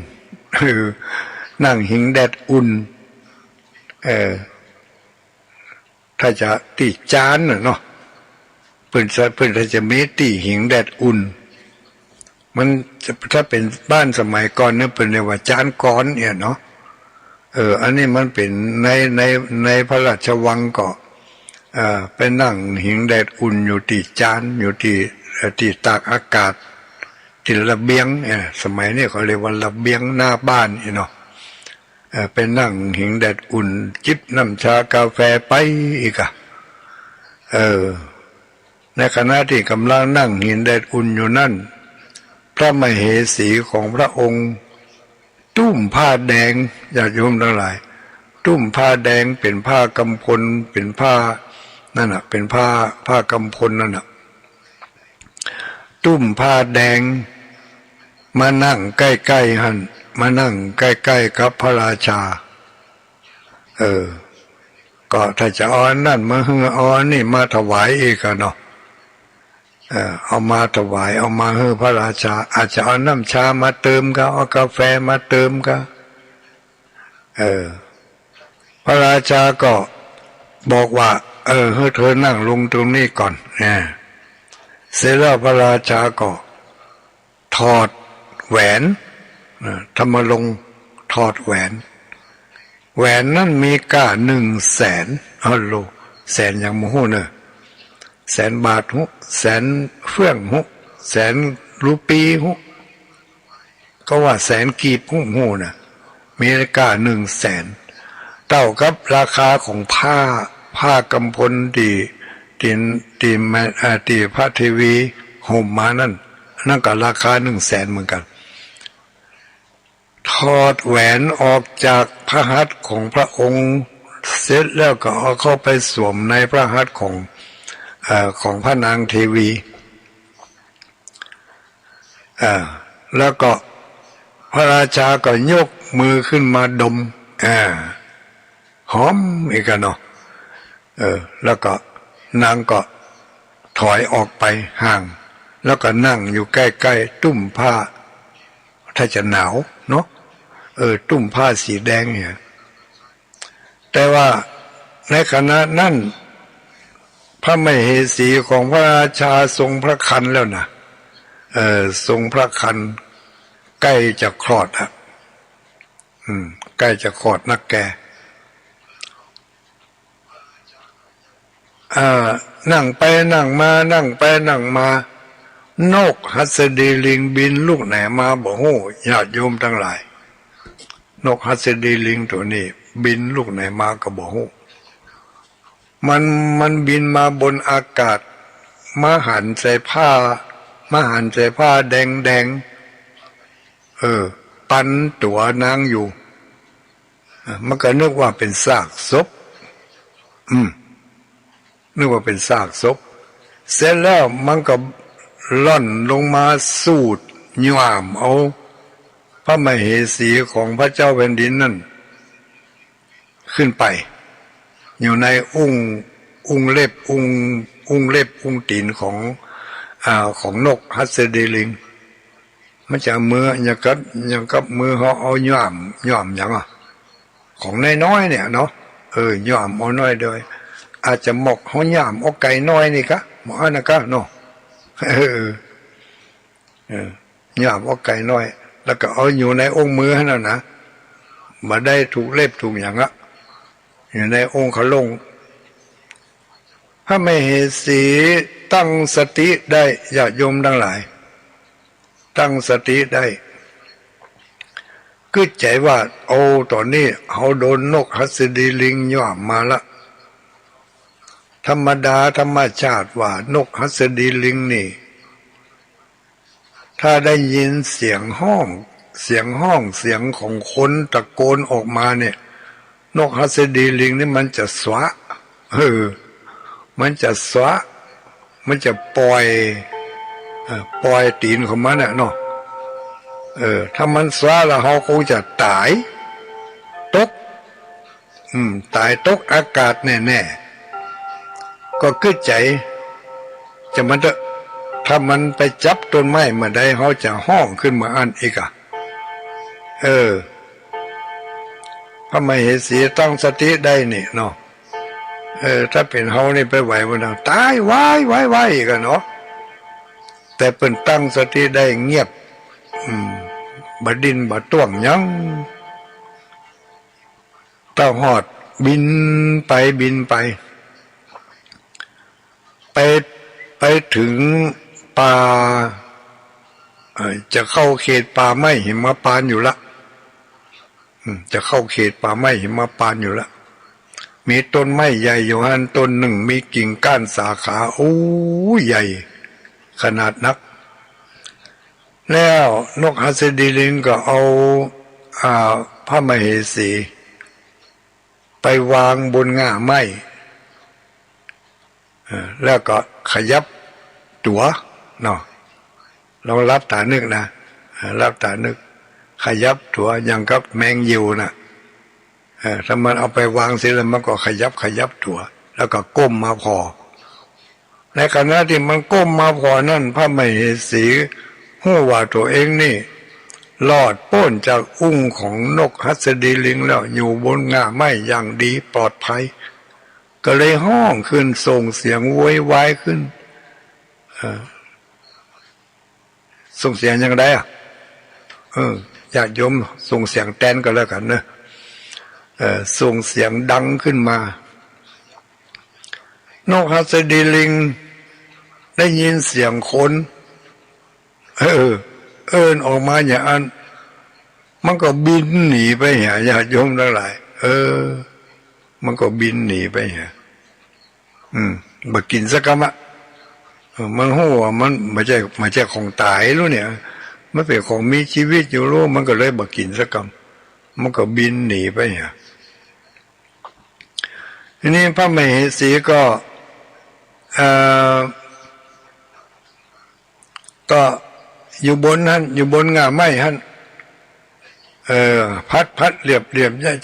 นั่งหิงแดดอุ่นถ้าจะตีจานเนาะเพิ่นจะมีตีหิงแดดอุ่นมันถ้าเป็นบ้านสมัยก่อนเนี่ยเป็นเรียกว่าจานก้อนเนี่ยเนาะอันนี้มันเป็นในพระราชวังก็ไปนั่งหิงแดดอุ่นอยู่ที่จานอยู่ที่ตากอากาศที่ระเบียงสมัยนี้เขาเรียกว่าระเบียงหน้าบ้านเนาะไปนั่งหิงแดดอุ่นจิบน้ำชากาแฟไปอีกในขณะที่กำลังนั่งหิงแดดอุ่นอยู่นั่นพระมเหสีของพระองค์ตุ้มผ้าแดงญาติโยมทั้งหลายตุ้มผ้าแดงเป็นผ้ากำพลเป็นผ้านั่นน่ะเป็นผ้ากำพลนั่นน่ะตุ้มผ้าแดงมานั่งใกล้ๆหันมานั่งใกล้ๆกับพระราชาก็ถ้าจะเอาอันนั่นมาเอาอันนี่มาถวายอีกเนาะเอามาถวายเอามาให้พระราชาอาจจะเอาน้ำชามาเติมก็เอากาแฟมาเติมก็พระราชาก็บอกว่าให้เธอนั่งลงตรงนี้ก่อนเสร็จแล้วพระราชาก็ถอดแหวนธรรมลงถอดแหวนนั้นมีค่า100,000ฮัลโหลแสนอย่างโมโหเนอะ100,000 บาทหุ100,000 เฟื่องหุ100,000 รูปีหุก็ว่า100,000 กีบหุนะมีค่า100,000เท่ากับราคาของผ้ากำพลที่พระเทวีห่มมานั่นก็ราคา100,000เหมือนกันถอดแหวนออกจากพระหัตถ์ของพระองค์เสร็จแล้วก็เอาเข้าไปสวมในพระหัตถ์ของพระนางเทวีแล้วก็พระราชาก็ยกมือขึ้นมาดมหอมอีกเนาะแล้วก็นางก็ถอยออกไปห่างแล้วก็นั่งอยู่ใกล้ๆตุ้มผ้าถ้าจะหนาวเนาะตุ้มผ้าสีแดงเนี่ยแต่ว่าในขณะนั้นพระมเหสีของพระราชาทรงพระคันแล้วนะทรงพระคันใกล้จะคลอดใกล้จะคลอดนักแก นั่งไปนั่งมานั่งไปนั่งมานกหัสดีลิงบินลูกไหนมาบ่ฮู้ญาติโยมทั้งหลายนกหัสดีลิงตัวนี้บินลูกไหนมาก็บ่ฮู้มันบินมาบนอากาศมาหันใส่ผ้าแดงปันตัวนางอยู่มันก็นึกว่าเป็นซากศพนึกว่าเป็นซากศพเสร็จแล้วมันก็ล่อนลงมาสูดย่ามเอาพระมเหสีของพระเจ้าแผ่นดินนั่นขึ้นไปอยู่ในอุ้งเล็บตีนของนกฮัสดีลิงมันจะมืออย่างกับมือเขาเอาย่ามอย่างของน้อยเนี่ยเนาะย่ามเอาน้อยเลยอาจจะหมกเขาย่ามเอาไก่น้อยนี่กะหมอนะกะเนาะย่ามเอาไก่น้อยแล้วก็เอาอยู่ในองค์มือนั่นนะมาได้ถูกเล็บถูกอย่างอยู่ในองค์ขลงถ้าไม่เหสีตั้งสติได้ญาติโยมทั้งหลายตั้งสติได้คือใจว่าโอ้ตอนนี้เขาโดนนกหัสดีลิงย่อมมาละธรรมดาธรรมชาติว่านกหัสดีลิงนี่ถ้าได้ยินเสียงห้องเสียงของคนตะโกนออกมาเนี่ยนกหัสดีลิงนี่มันจะสวะมันจะสวะมันจะปล่อยตีนของมันน่ะเนาะถ้ามันสวะแล้วเขาคงจะตายตกตกอากาศแน่ๆก็กึศใจจะมันจะถ้ามันไปจับต้นไม้มาได้เขาจะห้องขึ้นมาอันอีกพระมเหสีตั้งสติได้นี่เนาะถ้าเป็นเฮานี่ไปไหวบนเราตายไว้กันเนาะแต่เป็นตั้งสติได้เงียบบ่ดินบ่ต้วงยังเต้าหอดบินไปไปถึงป่าจะเข้าเขตป่าไม้หิมพานต์อยู่ละจะเข้าเขตป่าไม้หิมพานต์อยู่ละมีต้นไม้ใหญ่อยู่หันต้นหนึ่งมีกิ่งก้านสาขาโอ้ใหญ่ขนาดนักแล้วนกหัสดีลิงก็เอาพระมเหสีไปวางบนง่าไม้แล้วก็ขยับตัวเนาะลองรับตานึกนะรับตานึกขยับตัวอย่างกับแมงยิวนะถ้ามันเอาไปวางเสร็จแล้วมันก็ขยับตัวแล้วก็ก้มมาพอในขณะที่มันก้มมาพอนั่นพระมเหสีหู้ว่าตัวเองนี่รอดพ้นจากอุ้งของนกหัสดีลิงแล้วอยู่บนง่าไม้อย่างดีปลอดภัยก็เลยห้องขึ้นส่งเสียงโวยวายขึ้นส่งเสียงยังไงญาติโยมส่งเสียงแตนก็แล้วกันนะส่งเสียงดังขึ้นมานกหัสดีลิงได้ยินเสียงคนเอิ้นออกมาอย่างนั้นมันก็บินหนีไปหาญาติโยมทั้งหลายมันก็บินหนีไปหาบักกินสักคำมันหู้ว่ามันไม่ใช่ของตายรู้เนี่ยมันเป็นของมีชีวิตอยู่รู้มันก็เลยบักกินสักคำมันก็บินหนีไปหาทีนี้พระมเหสีก็อยู่บนนั้นอยู่บนง่าไม้ฮั่นพัดเรียบ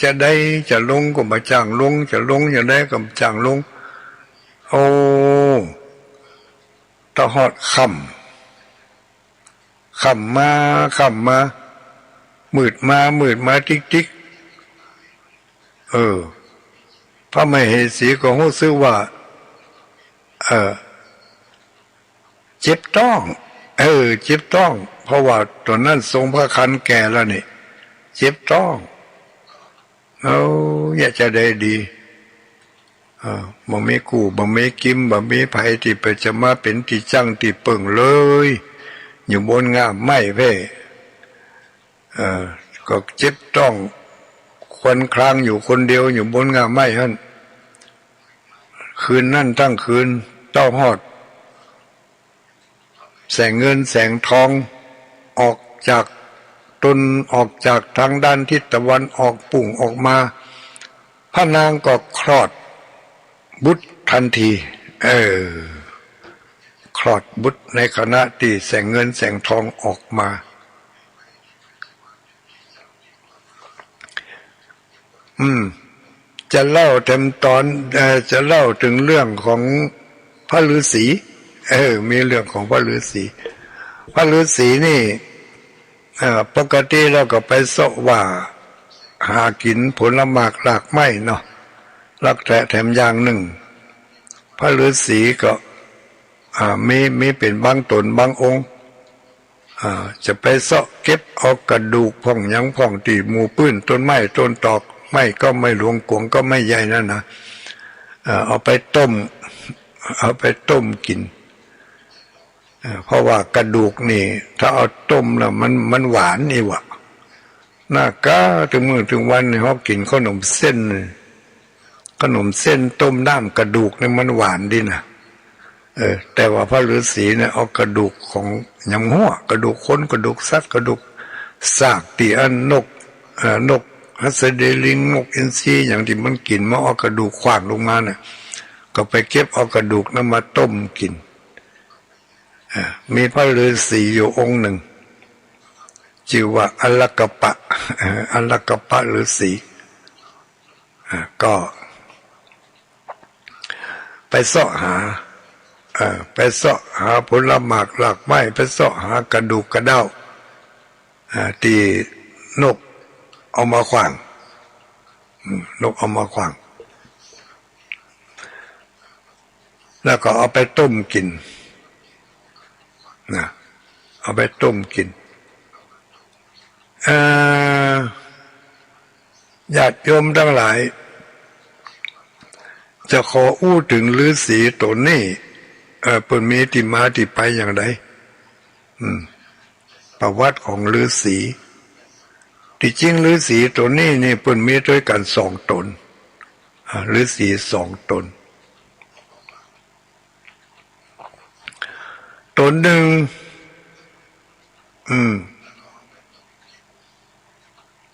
จะได้จะลงก็มาจ้างลงจะลงจะได้ก็จ้างลงโอ้ตะหอดค่ำมามืดมาติ๊กพระมเหสีก็รู้สึกว่าเจ็บต้องเจ็บต้องเพราะว่าตอนนั้นทรงพระคันแก่แล้วนี่เจ็บต้องอยากจะได้ดี บ่มีกูบ่มีกิมบ่มีไผที่ไปจะมาเป็นที่จังที่เปิ่งเลย อยู่บนงามไม้เพ่ก็เจ็บต้องควนคลางอยู่คนเดียวอยู่บนงามไม้หั่นคืนนั่นตั้งคืนต้องฮอดแสงเงินแสงทองออกจากตนออกจากทางด้านทิศตะวันออกปุ่งออกมาพระนางก็คลอดบุตรทันทีคลอดบุตรในขณะที่แสงเงินแสงทองออกมาจะเล่าเต็มตอนจะเล่าถึงเรื่องของพระฤาษีมีเรื่องของพระฤาษีนี่ปกติเราก็ไปเสาะว่าหากินผลหมากหลากไม้เนาะลักแถมอย่างหนึ่งพระฤาษีก็มีเป็นบางตนบางองค์จะไปเสาะเก็บเอากระดูกพ่องยังพ่องตีหมู่ปื้นต้นไม้ต้นตอกไม้ก็ไม่หลวงกวงก็ไม่ใหญ่นั่นนะเอาไปต้มกินเพราะว่ากระดูกนี่ถ้าเอาต้มแล้วมันหวานนี่วะน่ากะถึงมื้อถึงวันนี่เขากินขนมเส้นต้มน้ำกระดูกนี่มันหวานดีนะแต่ว่าพระฤาษีเนี่ยเอากระดูกของยำหัวกระดูกคนกระดูกสัตว์กระดูกซากตีอันนกฮัสเดลิงนกอินทรีอย่างที่มันกินมาเอากระดูกขว้างลงมาเนี่ยก็ไปเก็บเอากระดูกนั้นมาต้มกินมีพระฤาษีอยู่องค์หนึ่งชื่อว่าอัลลกปะฤาษีก็ไปเสาะหาผลหมากหลากไม้ไปเสาะหากระดูกกระเด้าที่นกเอามาขว้างแล้วก็เอาไปต้มกินเอาไปต้มกินญาติโยมทั้งหลายจะขออู้ถึงฤาษีตนนี้เพิ่นมีที่มาที่ไปอย่างไรประวัติของฤาษีที่จริงฤาษีตนนี้นี่เพิ่นมีด้วยกัน2 ตนฤาษี2 ตนตนหนึ่ง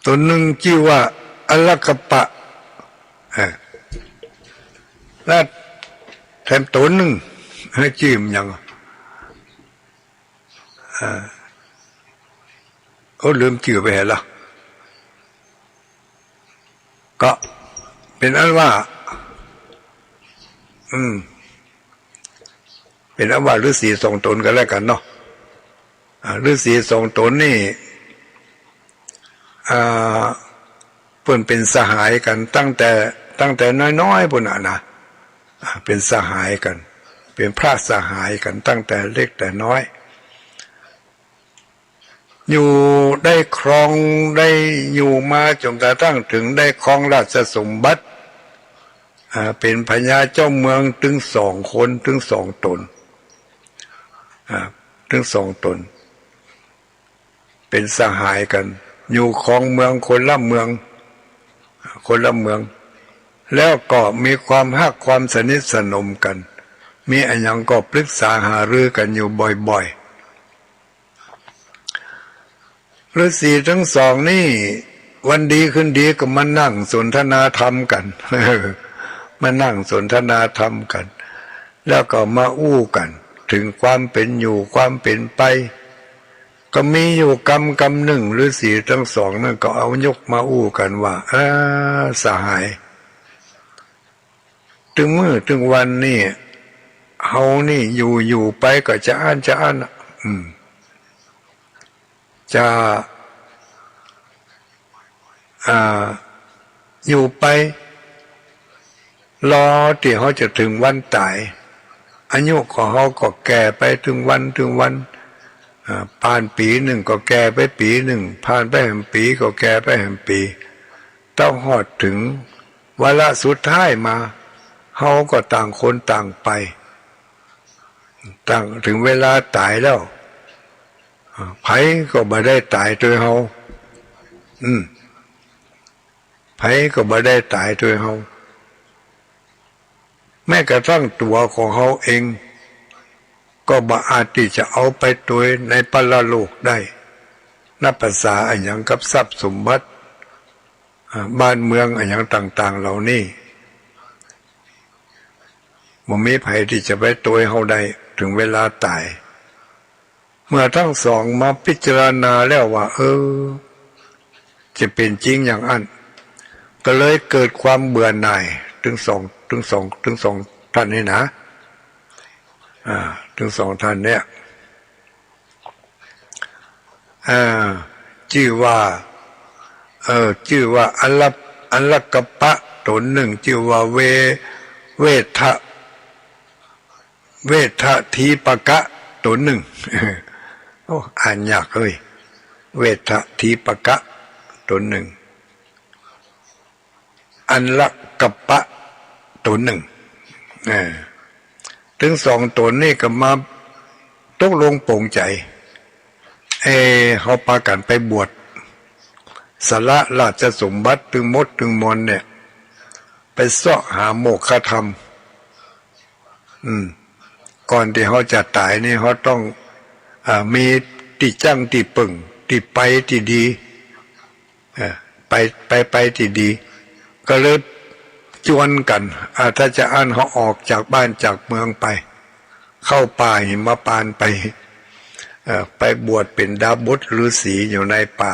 ตนหนึ่งชื่อว่าอัลลกปะและแถมตนหนึ่งให้ชื่ออย่างลืมชื่อไปแล้วก็เป็นอันว่าเป็นอันว่าฤาษี2 ตนกันแล้วกันเนาะฤาษี2 ตนนี่เพิ่นเป็นสหายกันตั้งแต่น้อยๆพุ่นนะเป็นสหายกันเป็นพระสหายกันตั้งแต่เล็กแต่น้อยอยู่ได้ครองได้อยู่มาจนกระทั่งถึงได้ครองราชสมบัติเป็นพญาเจ้าเมืองถึง2 คนถึง2 ตนถึง2 ตนเป็นสหายกันอยู่ครองเมืองคนละเมืองแล้วก็มีความฮักความสนิทสนมกันมีอันยังก็ปรึกษาหารือกันอยู่บ่อยๆฤาษีทั้ง2นี่วันดีขึ้นดีก็มานั่งสนทนาธรรมกันมานั่งสนทนาธรรมกันแล้วก็มาอู้กันถึงความเป็นอยู่ความเป็นไปก็มีอยู่กรรมหนึ่งฤาษีทั้ง2นั่นก็เอายกมาอู้กันว่าสหายถึงมื้อถึงวันนี่เฮานี่อยู่ไปก็จะอ่านจะอยู่ไปรอที่เขาจะถึงวันตายอายุของเขาก็แก่ไปถึงวันผ่านปีหนึ่งก็แก่ไปปีหนึ่งผ่านไปแห่งปีก็แก่ไปแห่งปีต้องหอดถึงวาระสุดท้ายมา เฮาก็ต่างคนต่างไปต่างถึงเวลาตายแล้วไผก็บ่ได้ตายโดยเฮาไผก็บ่ได้ตายโดยเฮาแม้กระทั่งตัวของเฮาเองก็บ่อาจที่จะเอาไปตัวในปรโลกได้นับภาษาอันหยังกับทรัพย์สมบัติบ้านเมืองอันหยังต่างๆเหล่านี้บ่มีไผที่จะไปตัวเฮาได้ถึงเวลาตายเมื่อทั้งสองมาพิจารณาแล้วว่าจะเป็นจริงอย่างนั้นก็เลยเกิดความเบื่อหน่ายถึงสองท่านนี่นะถึงสองท่านเนี่ยชื่อว่าอัลลกัปปะตนหนึ่งชื่อว่าเวทะทีปกะตนหนึ่งอ่านยากเลยเวทะทีปกะตนหนึ่งอัลลกัปปะตนหนึ่งถึงสองตนนี่ก็มาตกลงปลงใจเขาพากันไปบวชสละราชสมบัติถึงมดถึงมนเนี่ยไปเสาะหาโมฆะธรรมก่อนที่เขาจะตายนี่เขาต้องมีที่จังที่ปึ่งที่ไปที่ดีไปที่ดีก็เลยจวนกันถ้าจะอ่านเขาออกจากบ้านจากเมืองไปเข้าป่าหิมพานต์ไปบวชเป็นดาบสฤาษีอยู่ในป่า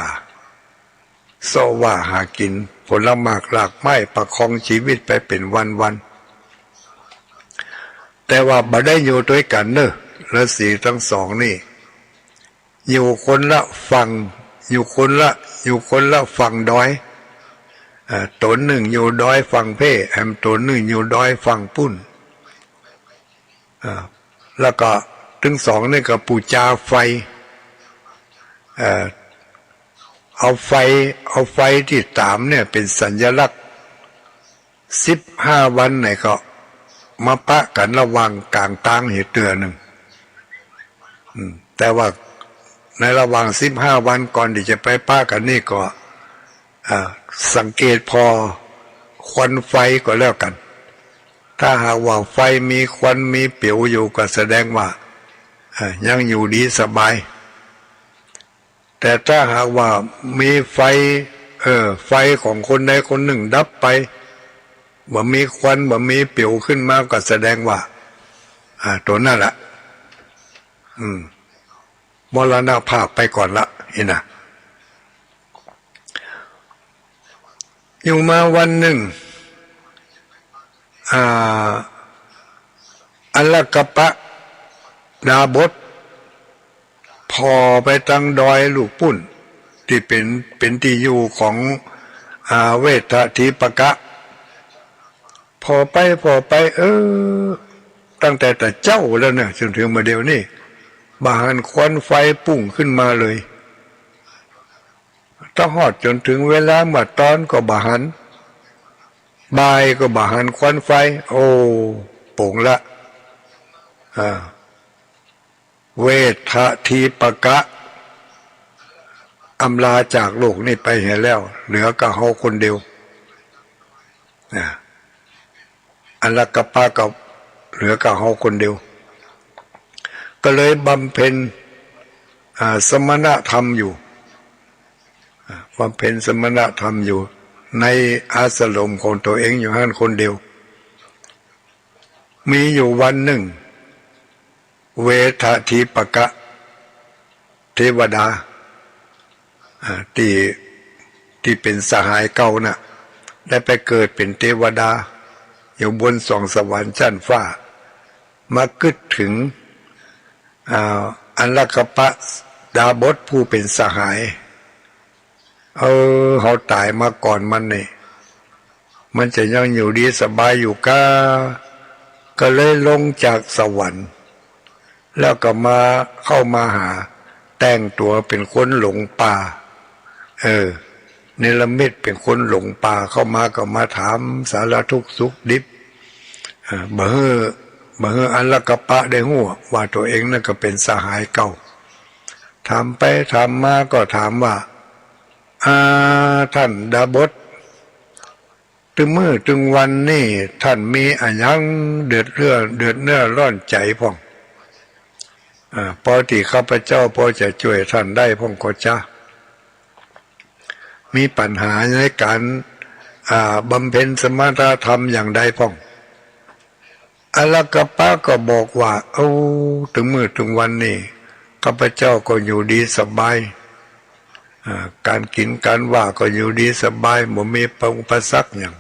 โซว่าหากินผลหมากหลากไม้ประคองชีวิตไปเป็นวันๆแต่ว่าบ่ได้อยู่ด้วยกันเนอะฤาษีทั้งสองนี่อยู่คนละฝั่งอยู่คนละฝั่งดอยตนหนึ่งอยู่ดอยฝั่งเพ่ตนหนึ่งอยู่ดอยฝั่งปุ้นแล้วก็ถึงสองนี่ก็ปูจาไฟเอาไฟที่ตามเนี่ยเป็นสัญลักษณ์15 วันไหนก็มาปะกันระวังกลางตางเหตุเตือนหนึ่งแต่ว่าในระหว่าง15 วันก่อนที่จะไปปะกันนี่ก็สังเกตพอควันไฟก็แล้วกันถ้าหากว่าไฟมีควันมีเปลวอยู่ก็แสดงว่ายังอยู่ดีสบายแต่ถ้าหากว่ามีไฟของคนใดคนหนึ่งดับไปบ่มีควันบ่มีเปลวขึ้นมาก็แสดงว่าตัวนั่นแหละมรณภาพไปก่อนละนี่นะอยู่มาวันหนึ่งอัลลกัปปะดาบสพอไปตั้งดอยลูกปุ้นที่เป็นที่อยู่ของเวทะทีปกะพอไปตั้งแต่เจ้าแล้วเนี่ยจนถึงมาเดี๋ยวนี้บานควันไฟปุ่งขึ้นมาเลยถ้าหอดจนถึงเวลามาตอนก็บานบ่ายก็บานควันไฟปุ่งละเวทะทีปกะอำลาจากโลกนี้ไปเห็นแล้วเหลือกับเฮาคนเดียวอัลลกัปปะกับเหลือกับเฮาคนเดียวก็เลยบำเพ็ญสมณธรรมอยู่บำเพ็ญสมณธรรมอยู่ในอาสรมของตัวเองอยู่ห้านคนเดียวมีอยู่วันหนึ่งเวทะทีปกะเทวดาที่เป็นสหายเก่าน่ะได้ไปเกิดเป็นเทวดาอยู่บนสวงสวรรค์ชั้นฟ้ามาคิดถึงอัลลกัปปะดาบสผู้เป็นสหายเขาตายมาก่อนมันนี่มันจะยังอยู่ดีสบายอยู่ก็เลยลงจากสวรรค์แล้วก็เข้ามาหาแต่งตัวเป็นคนหลงป่าเนรมิตเป็นคนหลงป่าเข้ามาก็มาถามสารทุกข์สุขดิบ บ่อัลลกปะได้หัวว่าตัวเองนั่นก็เป็นสหายเก่าถามไปถามมาก็ถามว่าท่านดาบดถึงมื้อถึงวันนี่ท่านมีอะหยังเดือดเนื้อร้อนใจพ่องพอที่ข้าพเจ้าพอจะช่วยท่านได้พ่องก็จะมีปัญหาในการบำเพ็ญสมถธรรมอย่างใดพ่องอัลลกปะก็บอกว่าถึงมื้อถึงวันนี้ข้าพเจ้าก็อยู่ดีสบายการกินการว่าก็อยู่ดีสบายบ่มีอุปสรรคอย่าง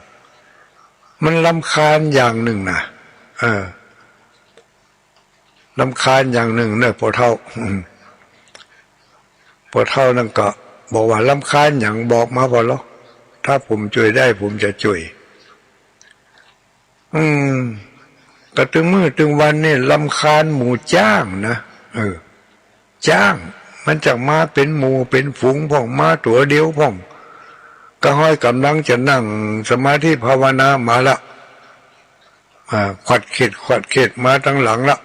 มันรำคาญอย่างหนึ่งนะรำคาญอย่างหนึ่งเนี่ยพอเท่านั่นก็บอกว่ารำคาญอย่างบอกมาพอแล้วถ้าผมช่วยได้ผมจะช่วยก็ถึงมื้อถึงวันนี่รำคาญหมู่จ้างนะจ้างมันจะมาเป็นหมู่เป็นฝูงพ่องมาตัวเดียวพ่องก็ห้อยกำลังจะนั่งสมาธิภาวนามาละขวัดเข็ดมาตั้งหลังละ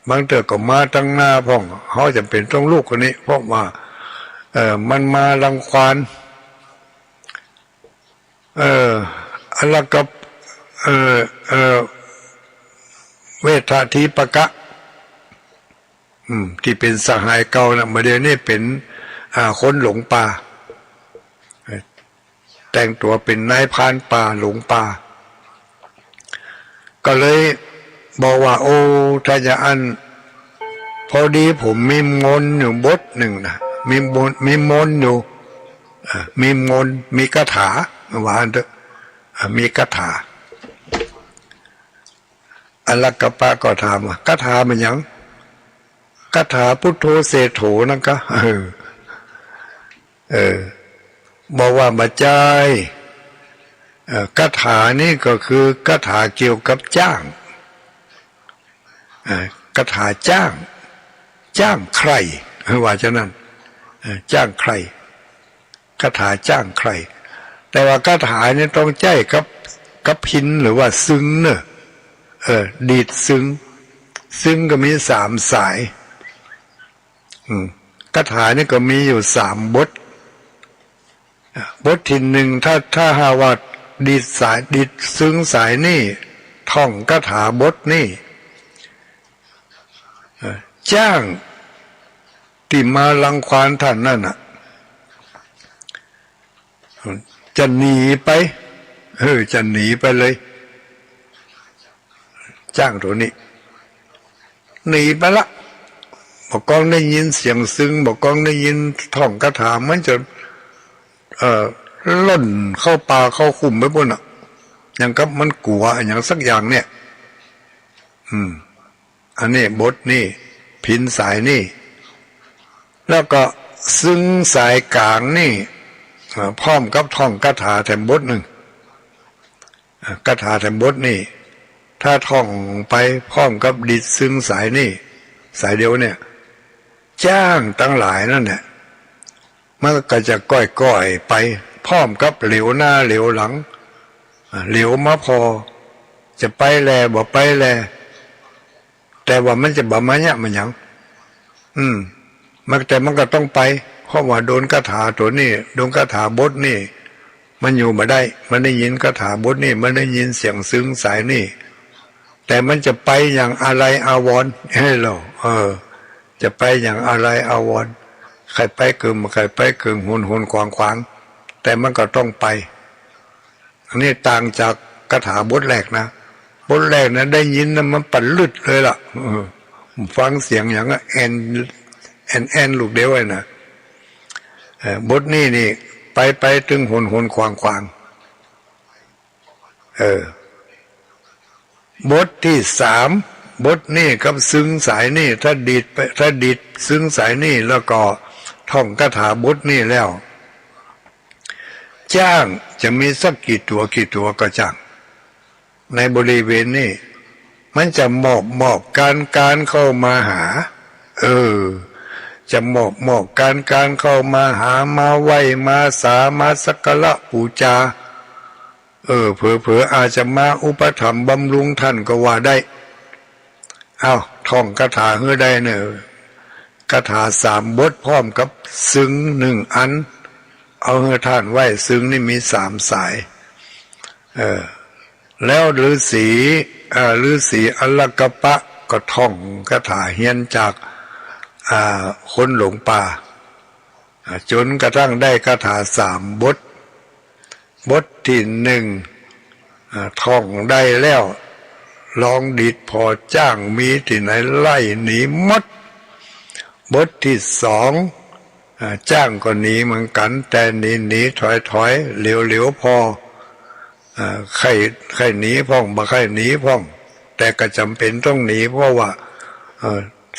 บางเตอก็มาตั้งหน้าพ่องเขาจะเป็นต้องลูกคนนี้เพราะว่ามันมารังควานอะไรกับเวททีปกะที่เป็นสหายเก่านะมาเดี๋ยวนี้เป็นคนหลงป่าแต่งตัวเป็นนายพรานป่าหลงป่าก็เลยบอกว่าถ้าจะพอดีผมมีมนต์อยู่บทหนึ่งนะมีมนต์อยู่มีมนต์มีคาถาว่าอันเถอะมีคาถาอัลลกปะก็ถามว่าคาถามันยังคาถาพุทโธเสโถนั่นก็บอกว่าบาจายคาถานี่ก็คือคาถาเกี่ยวกับจ้างคาถาจ้างใครว่าฉะนั้นจ้างใครคาถาจ้างใครแต่ว่าคาถานี่ต้องใจกับพินหรือว่าซึ้งเนอะดีดซึ้งก็มี3 สายคาถานี่ก็มีอยู่3 บทที่หนึ่งถ้าหาว่าดีดซึ้งสายนี่ท่องคาถาบทนี่จ้างที่มารังควานท่านนั่นน่ะจะหนีไปจะหนีไปเลยจ้างตัวนี้หนีไปละบอกกองได้ยินเสียงซึ้งบอกกองได้ยินท่องคาถามันจะล่นเข้าป่าเข้าคุ้มไปบนอย่างกับมันกลัวอย่างสักอย่างเนี่ยอันนี้บทนี่พินสายนี่แล้วก็ซึ้งสายกลางนี่พร้อมกับท่องคาถาแถมบทหนึ่งคาถาแถมบทนี่ถ้าท่องไปพร้อมกับดิดซึ้งสายนี่สายเดียวเนี่ยจ้างตั้งหลายนั่นเนี่ยมันก็จะก้อยไปพร้อมกับเหลียวหน้าเหลียวหลังเหลียวมาพอจะไปแลบ่ไปแลแต่ว่ามันจะบ่มาเนี่ยมันยังแต่มันก็ต้องไปเพราะว่าโดนคาถาตัวนี้โดนคาถาบทนี่มันอยู่มาได้มันได้ยินคาถาบทนี่มันได้ยินเสียงซึ้งสายนี่แต่มันจะไปอย่างอะไรอาวรณ์ให้เราจะไปอย่างอะไรอาวรณ์ใครไปเกิมใครไปเกิมหุนขวางแต่มันก็ต้องไปอันนี้ต่างจากคาถาบทแรกนะบทแรกนะได้ยินนะมันปั่นลึดเลยล่ะฟังเสียงอย่างแอนลูกเดียวเลยนะบทนี้นี่ไปถึงหุนขวางบทที่3บทนี่กับซึ้งสายนี่ถ้าดิดซึ้งสายนี่แล้วก็ท่องคาถาบทนี่แล้วจ้างจะมีสักกี่ตัวก็จ้างในบริเวณนี้มันจะมอบการเข้ามาหาจะมอบการเข้ามาหามาไหว้มาสามาสักการะบูชา เผลอๆอาจจะมาอุปถัมภ์บำรุงท่านก็ว่าได้เอาท่องคาถาเฮือได้เนี่ยคาถา3 บทพร้อมกับซึ้ง1 อันเอาเฮือท่านไว้ซึ้งนี่มี3 สายแล้วฤาษีอลกปะก็ท่องคาถาเฮียนจากคนหลงป่าจนกระทั่งได้คาถา3 บทที่1ท่องได้แล้วลองดีดพอจ้างมีที่ไหนไล่หนีหมดบทที่2จ้างก็หนีเหมือนกันแต่หนีถอยเหลียวพอใครหนีพ่องบ่ใครหนีพ่องแต่ก็จำเป็นต้องหนีเพราะว่า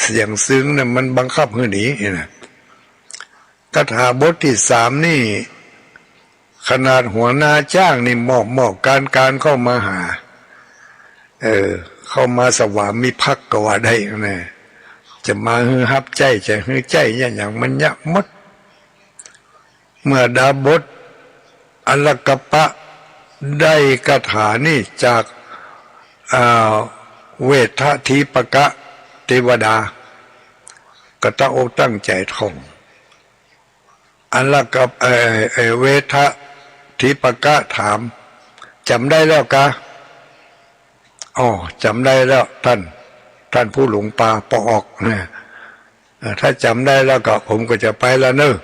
เสียงซึ้งเนี่ยมันบังคับให้หนีนะคาถาบทที่3นี่ขนาดหัวหน้าจ้างนี่มอบการเข้ามาหาเข้ามาสวามิภักดิ์ก็ว่าได้นะจะมาฮือฮับใจจะฮือใจอย่างมันยะมดเมื่อดาบทอลกปะได้คาถานี่จากเวททิปกะเทวดาก็ตั้งอกตั้งใจท่องอลกปเวททิปกะถามจำได้แล้วกะจำได้แล้วท่านผู้หลงป่าปอกเนี่ยถ้าจำได้แล้วก็ผมก็จะไปแล้วเนอะ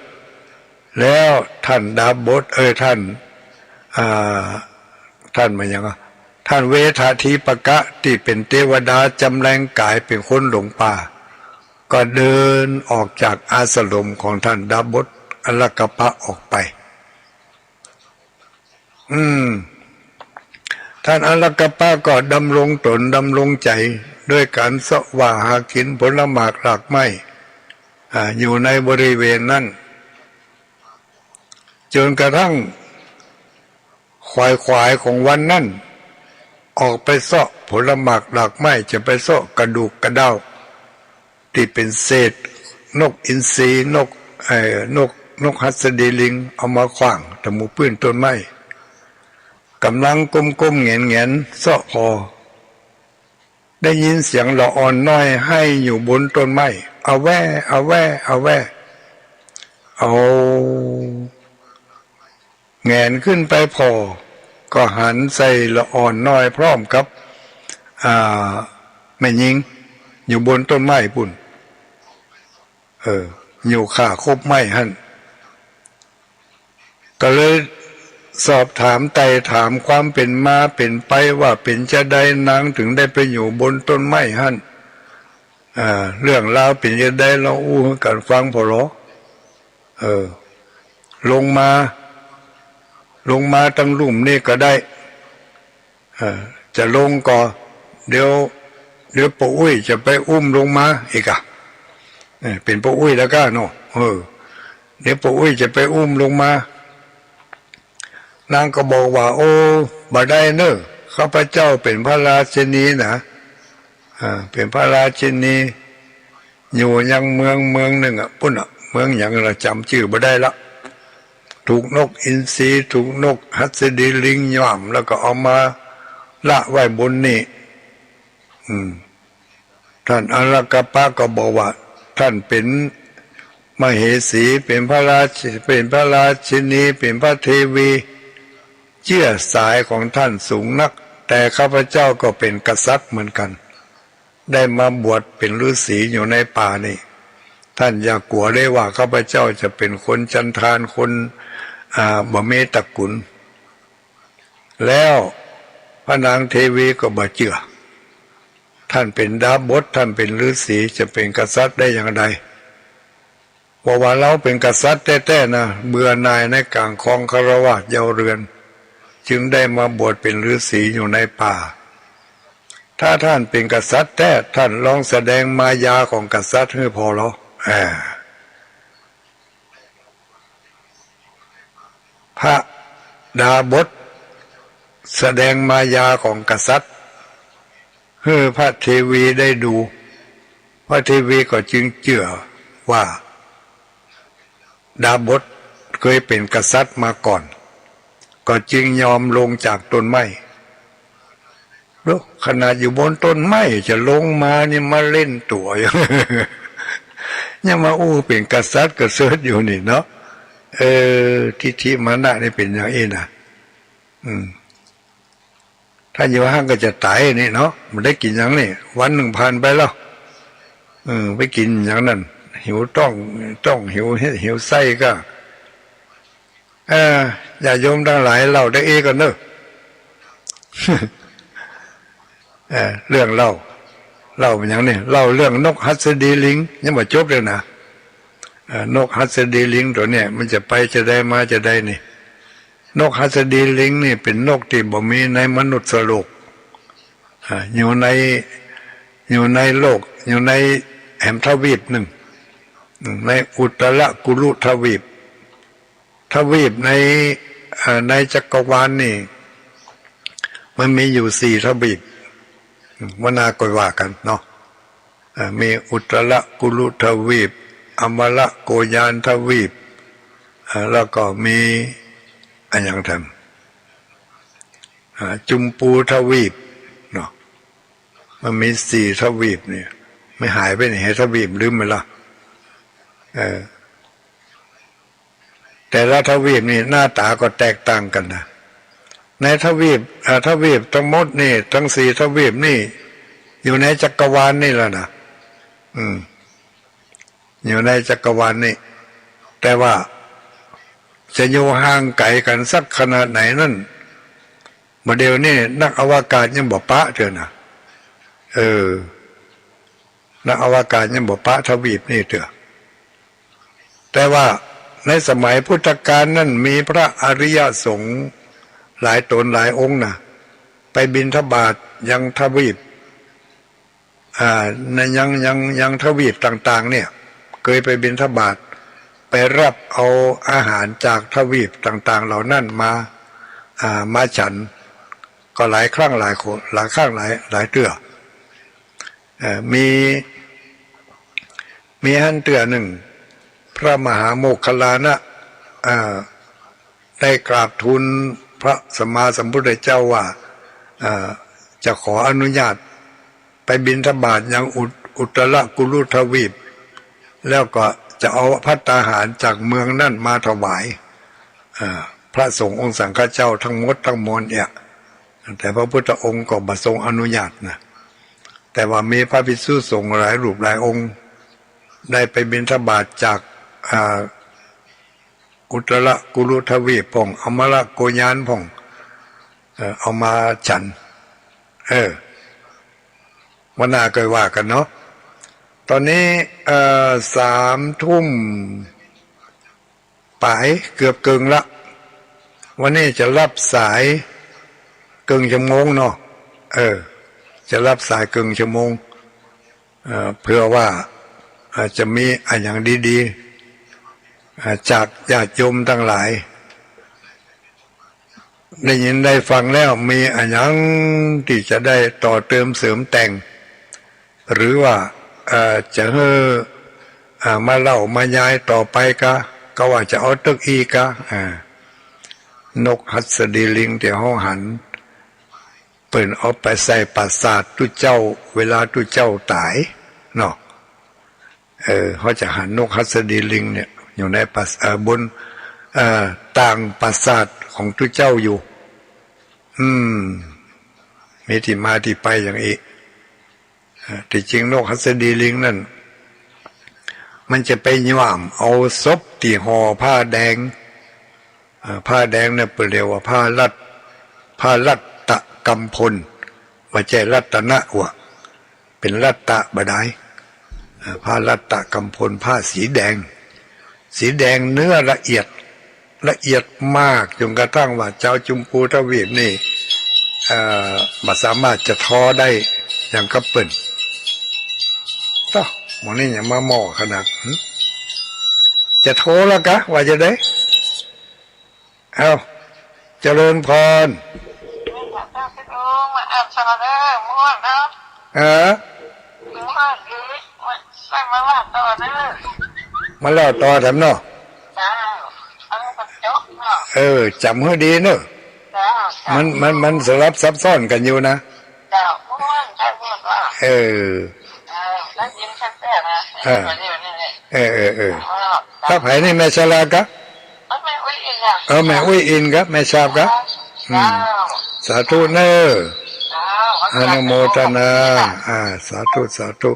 แล้วท่านดาบทท่านมาอย่างว่าท่านเวททิปกะที่เป็นเทวดาจำแรงกายเป็นคนหลงป่าก็เดินออกจากอาสมของท่านดาบทอลกปะออกไปท่านอลกปะก็ดำรงตนดำรงใจด้วยการเสาะว่าหากินผลหมากหลากไม้อยู่ในบริเวณนั้นจนกระทั่งควายของวันนั้นออกไปเสาะผลหมากหลากไม้จะไปเสาะกระดูกกระเด้าที่เป็นเศษนกอินทรีนกหัสดีลิงเอามาขว้างตะหมู่พื้นต้นไม้กำลังก้มเงียนเสาะพอได้ยินเสียงละอ่อนน้อยให้อยู่บนต้นไม้เอาแว่เอาแงนขึ้นไปพอก็หันใส่ละอ่อนน้อยพร้อมกับแม่หญิงอยู่บนต้นไม้ปุ่นอยู่ข้าคบไม้หั่นก็เลยสอบถามไต่ถามความเป็นมาเป็นไปว่าเป็นจะได้นางถึงได้ไปอยู่บนต้นไม้หั่นเรื่องราวเป็นจะได้เราอู้กันฟังพอหรอลงมาตั้งลุ่มนี่ก็ได้จะลงก็เดี๋ยวปู่อุ้ยจะไปอุ้มลงมาอีกเป็นปู่อุ้ยแล้วก็เนาะเดี๋ยวปู่อุ้ยจะไปอุ้มลงมานางก็บอกว่าโอ้บ่ได้เนอะข้าพเจ้าเป็นพระราชินีนะเป็นพระราชินีอยู่ยังเมืองหนึ่งปุ่นเมืองอย่างเราจำชื่อบ่ได้ละถูกนกอินทรีถูกนกหัสดีลิงย่อมแล้วก็เอามาละไว้บนนี่ท่านอลกปะก็บอกว่าท่านเป็นมเหสีเป็นพระราชินีเป็นพระเทวีเชื่อสายของท่านสูงนักแต่ข้าพเจ้าก็เป็นกษัตริย์เหมือนกันได้มาบวชเป็นฤาษีอยู่ในป่านี่ท่านอย่ากลัวได้ว่าข้าพเจ้าจะเป็นคนจันทานคนบ่เมตกุลแล้วพระนางเทวีก็บ่เชื่อท่านเป็นดาบทท่านเป็นฤาษีจะเป็นกษัตริย์ได้อย่างไรว่าเราเป็นกษัตริย์แท้ๆนะเบื่อหน่ายในการครองคฤหัสถ์เยาว์เรือนจึงได้มาบวชเป็นฤาษีอยู่ในป่าถ้าท่านเป็นกษัตริย์แท้ท่านลองแสดงมายาของกษัตริย์ให้พอหรอพระดาบทแสดงมายาของกษัตริย์ให้พระเทวีได้ดูพระเทวีก็จึงเชื่อว่าดาบทเคยเป็นกษัตริย์มาก่อน ก็จึงยอมลงจากต้นไม้แล้วขนาดอยู่บนต้นไม้จะลงมานี่มาเล่นตัวอย่าง ยังมาอู้เป็นกษัตริย์กระเสริฐอยู่นี่เนาะทิฏฐิมานะนี่เป็นอย่างนี้นะถ้าอยู่ห้างก็จะตายนี่เนาะมันได้กินอย่างนี้วันหนึ่งผ่านไปแล้วไปกินอย่างนั้นหิวต้องหิวไส้ก็อย่าโยมทั้งหลายเล่าได้ก่อนเนอะ เรื่องเล่าเป็นอย่างนี้เล่าเรื่องนกหัสดีลิงยังไม่จบเลยนะนกหัสดีลิงตัวเนี้ยมันจะไปจะได้มาจะได้นี่นกหัสดีลิงนี่เป็นนกที่บ่มีในมนุษย์โลกอยู่ในโลกอยู่ในแหมทวีปหนึ่งในอุตรกุลุทวีปในจักรวาลนี่มันมีอยู่4ทวีปวนาก็ว่ากันเนาะมีอุตรกุลุทวีปอมรโกยานทวีปแล้วก็มีอะไรอย่างทำจุมปูทวีปเนาะมันมี4ทวีปเนี่ยไม่หายไปไหนทวีปลืมไปละแต่ละทวีปนี่หน้าตาก็แตกต่างกันนะในทวีปทั้งหมดนี่ทั้ง4ทวีปนี่อยู่ในจักรวาลนี่แหละนะอยู่ในจักรวาลนี่แต่ว่าจะอยู่ห่างไกลกันสักขนาดไหนนั่นมาเดี๋ยวนี้นักอวกาศยังบอกปะเถอะนะนักอวกาศยังบอกปะทวีปนี่เถอะแต่ว่าในสมัยพุทธกาลนั่นมีพระอริยสงฆ์หลายตนหลายองค์นะไปบิณฑบาตยังทวีปในยังทวีปต่างๆเนี่ยเคยไปบิณฑบาตไปรับเอาอาหารจากทวีปต่างๆเหล่านั้นมาฉันก็หลายครั้งหลายเตื้อมีฮันเตื้อหนึ่งพระมหาโมคคัลลานะได้กราบทูลพระสัมมาสัมพุทธเจ้าว่าจะขออนุญาตไปบิณฑบาตยังอุตรกุลุทวีปแล้วก็จะเอาภัตตาหารจากเมืองนั่นมาถวายพระสงฆ์องค์สังฆเจ้าทั้งหมดทั้งมวลเนี่ยแต่พระพุทธองค์ก็บัทรงอนุญาตนะแต่ว่ามีพระภิกษุสงฆ์หลายรูปหลายองค์ได้ไปบิณฑบาตจากอุตรกุลุทวีปพ่องอมรโกยานพ่องเอามาฉันวันหน้าเคยว่ากันเนาะตอนนี้3 ทุ่มปลายเกือบเกินละวันนี้จะรับสายเกินชั่วโมงเนาะจะรับสายเกินชั่วโมงเพื่อว่าจะมีอะไรอย่างดีๆจากญาติโยมทั้งหลายได้ยินได้ฟังแล้วมีอะไรอย่างที่จะได้ต่อเติมเสริมแต่งหรือว่าจะมาเล่ามาย้ายต่อไปก็ว่าจะเอาตึกอีกนกหัสดีลิงที่ห้องหันเปิ่นเอาไปใส่ปราสาทตุเจ้าเวลาตุเจ้าตายเนาะเขาจะหันนกหัสดีลิงเนี่ยอยู่ในบนต่างปราสาทของตุเจ้าอยู่มีที่มาที่ไปอย่างนี้ที่จริงนกหัสดีลิงนั่นมันจะไปย่ามเอาศพที่ห่อผ้าแดงเนี่ยเปรียกว่าผ้ารัตกำพลว่าใจรัตนะวะเป็นรัตตะบดายผ้ารัตตกำพลผ้าสีแดงเนื้อละเอียดมากจนกระทั่งว่าเจ้าจุมพูทวีปนี่มาสามารถจะท้อได้อย่างกระเปิ่นต่อมันนี่อย่างมาหม้อขนาดจะโทรแล้วกะว่าจะได้เอาเจริญพรมาเล่าต่อทำเนาะจำให้ดีเนอะ มันสลับซับซ้อนกันอยู่นะเจ้าม่วนใช่ม่วนว่าแล้วยินชัดแท้นะถ้าไผ่นี่แม่ชลากะแม่อุ้ยอินอ่ะแม่อุ้ยอินครับแม่ชาบครับสาธุเนออนุโมทนาสาธุสาธุ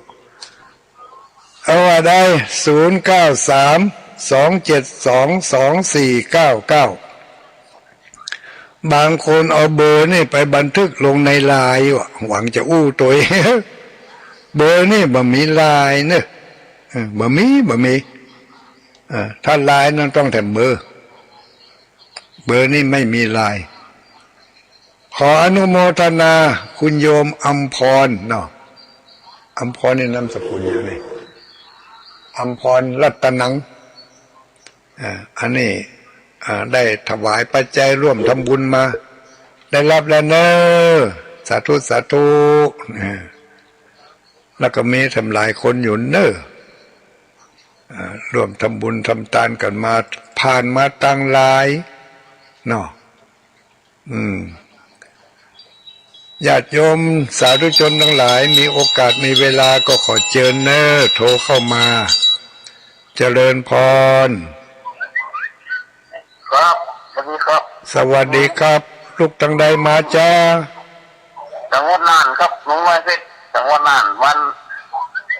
เอาว่าได้0932722499บางคนเอาเบอร์นี่ไปบันทึกลงในไลน์หวังจะอู้ตัวเบอร์นี่บ่มีไลน์เนอะบ่มีถ้าไลน์นั่นต้องแถมเบอร์นี่ไม่มีไลน์ขออนุโมทนาคุณโยมอัมพรเนาะอัมพรนี่นามสกุลอยู่นี่อัมพรรัตนังอันนี้ได้ถวายปัจจัยร่วมทำบุญมาได้รับแล้วเนอะสาธุสาธุแล้วก็มีทำหลายคนอยู่เนอะร่วมทำบุญทำทานกันมาผ่านมาตั้งหลายเนาะญาติโยมสาธุชนทั้งหลายมีโอกาสมีเวลาก็ขอเชิญเนอะโทรเข้ามาเจริญพรครับสวัสดีครับสวัสดีครับลูกทางใดมาจ้าจังหวัดน่านครับหลวงพ่อเพชรจังหวัดน่านวัน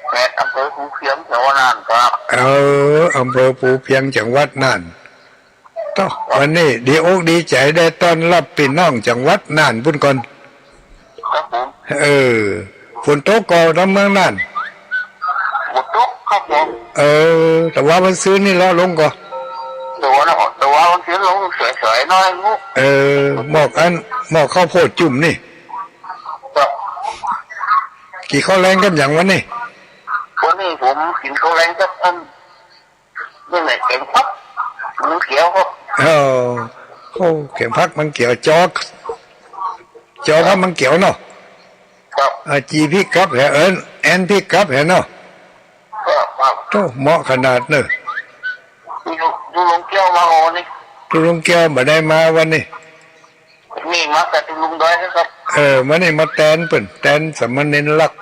แปดอำเภอภูเพียงจังหวัดน่านครับอำเภอภูเพียงจังหวัดน่านต่อวันนี้ดีอกดีใจได้ต้อนรับพี่น้องจังหวัดน่านพุ่นก่อนครับผมฝนตกก่อนเมืองน่านฝนตกครับผมแต่ว่ามันซื้อนี่แล้วลงก่อนแต่ว่ามันซื้อลงเฉยๆน้อยงูหมอกข้าวโพดจุ่มนี่กี่ข้าวแรงกันอย่างวันนี้ผมกินข้าวแรงกับนี่แหละเก่งพักมันเขียวครับเข็มพักมันเกี่ยวจอกครับมันเกี่ยวเนาะจีพิกับแหแอนพิกับแหเนาะโตเหมาะขนาดเนอะดูลงแก้วมาโอนี่ดูลงแก้วมาได้มาวันนี้นี่มาแต่ดูลงด้อยนะครับมานี่มาแตนเปิ่นแตนสมณเณรลักษ์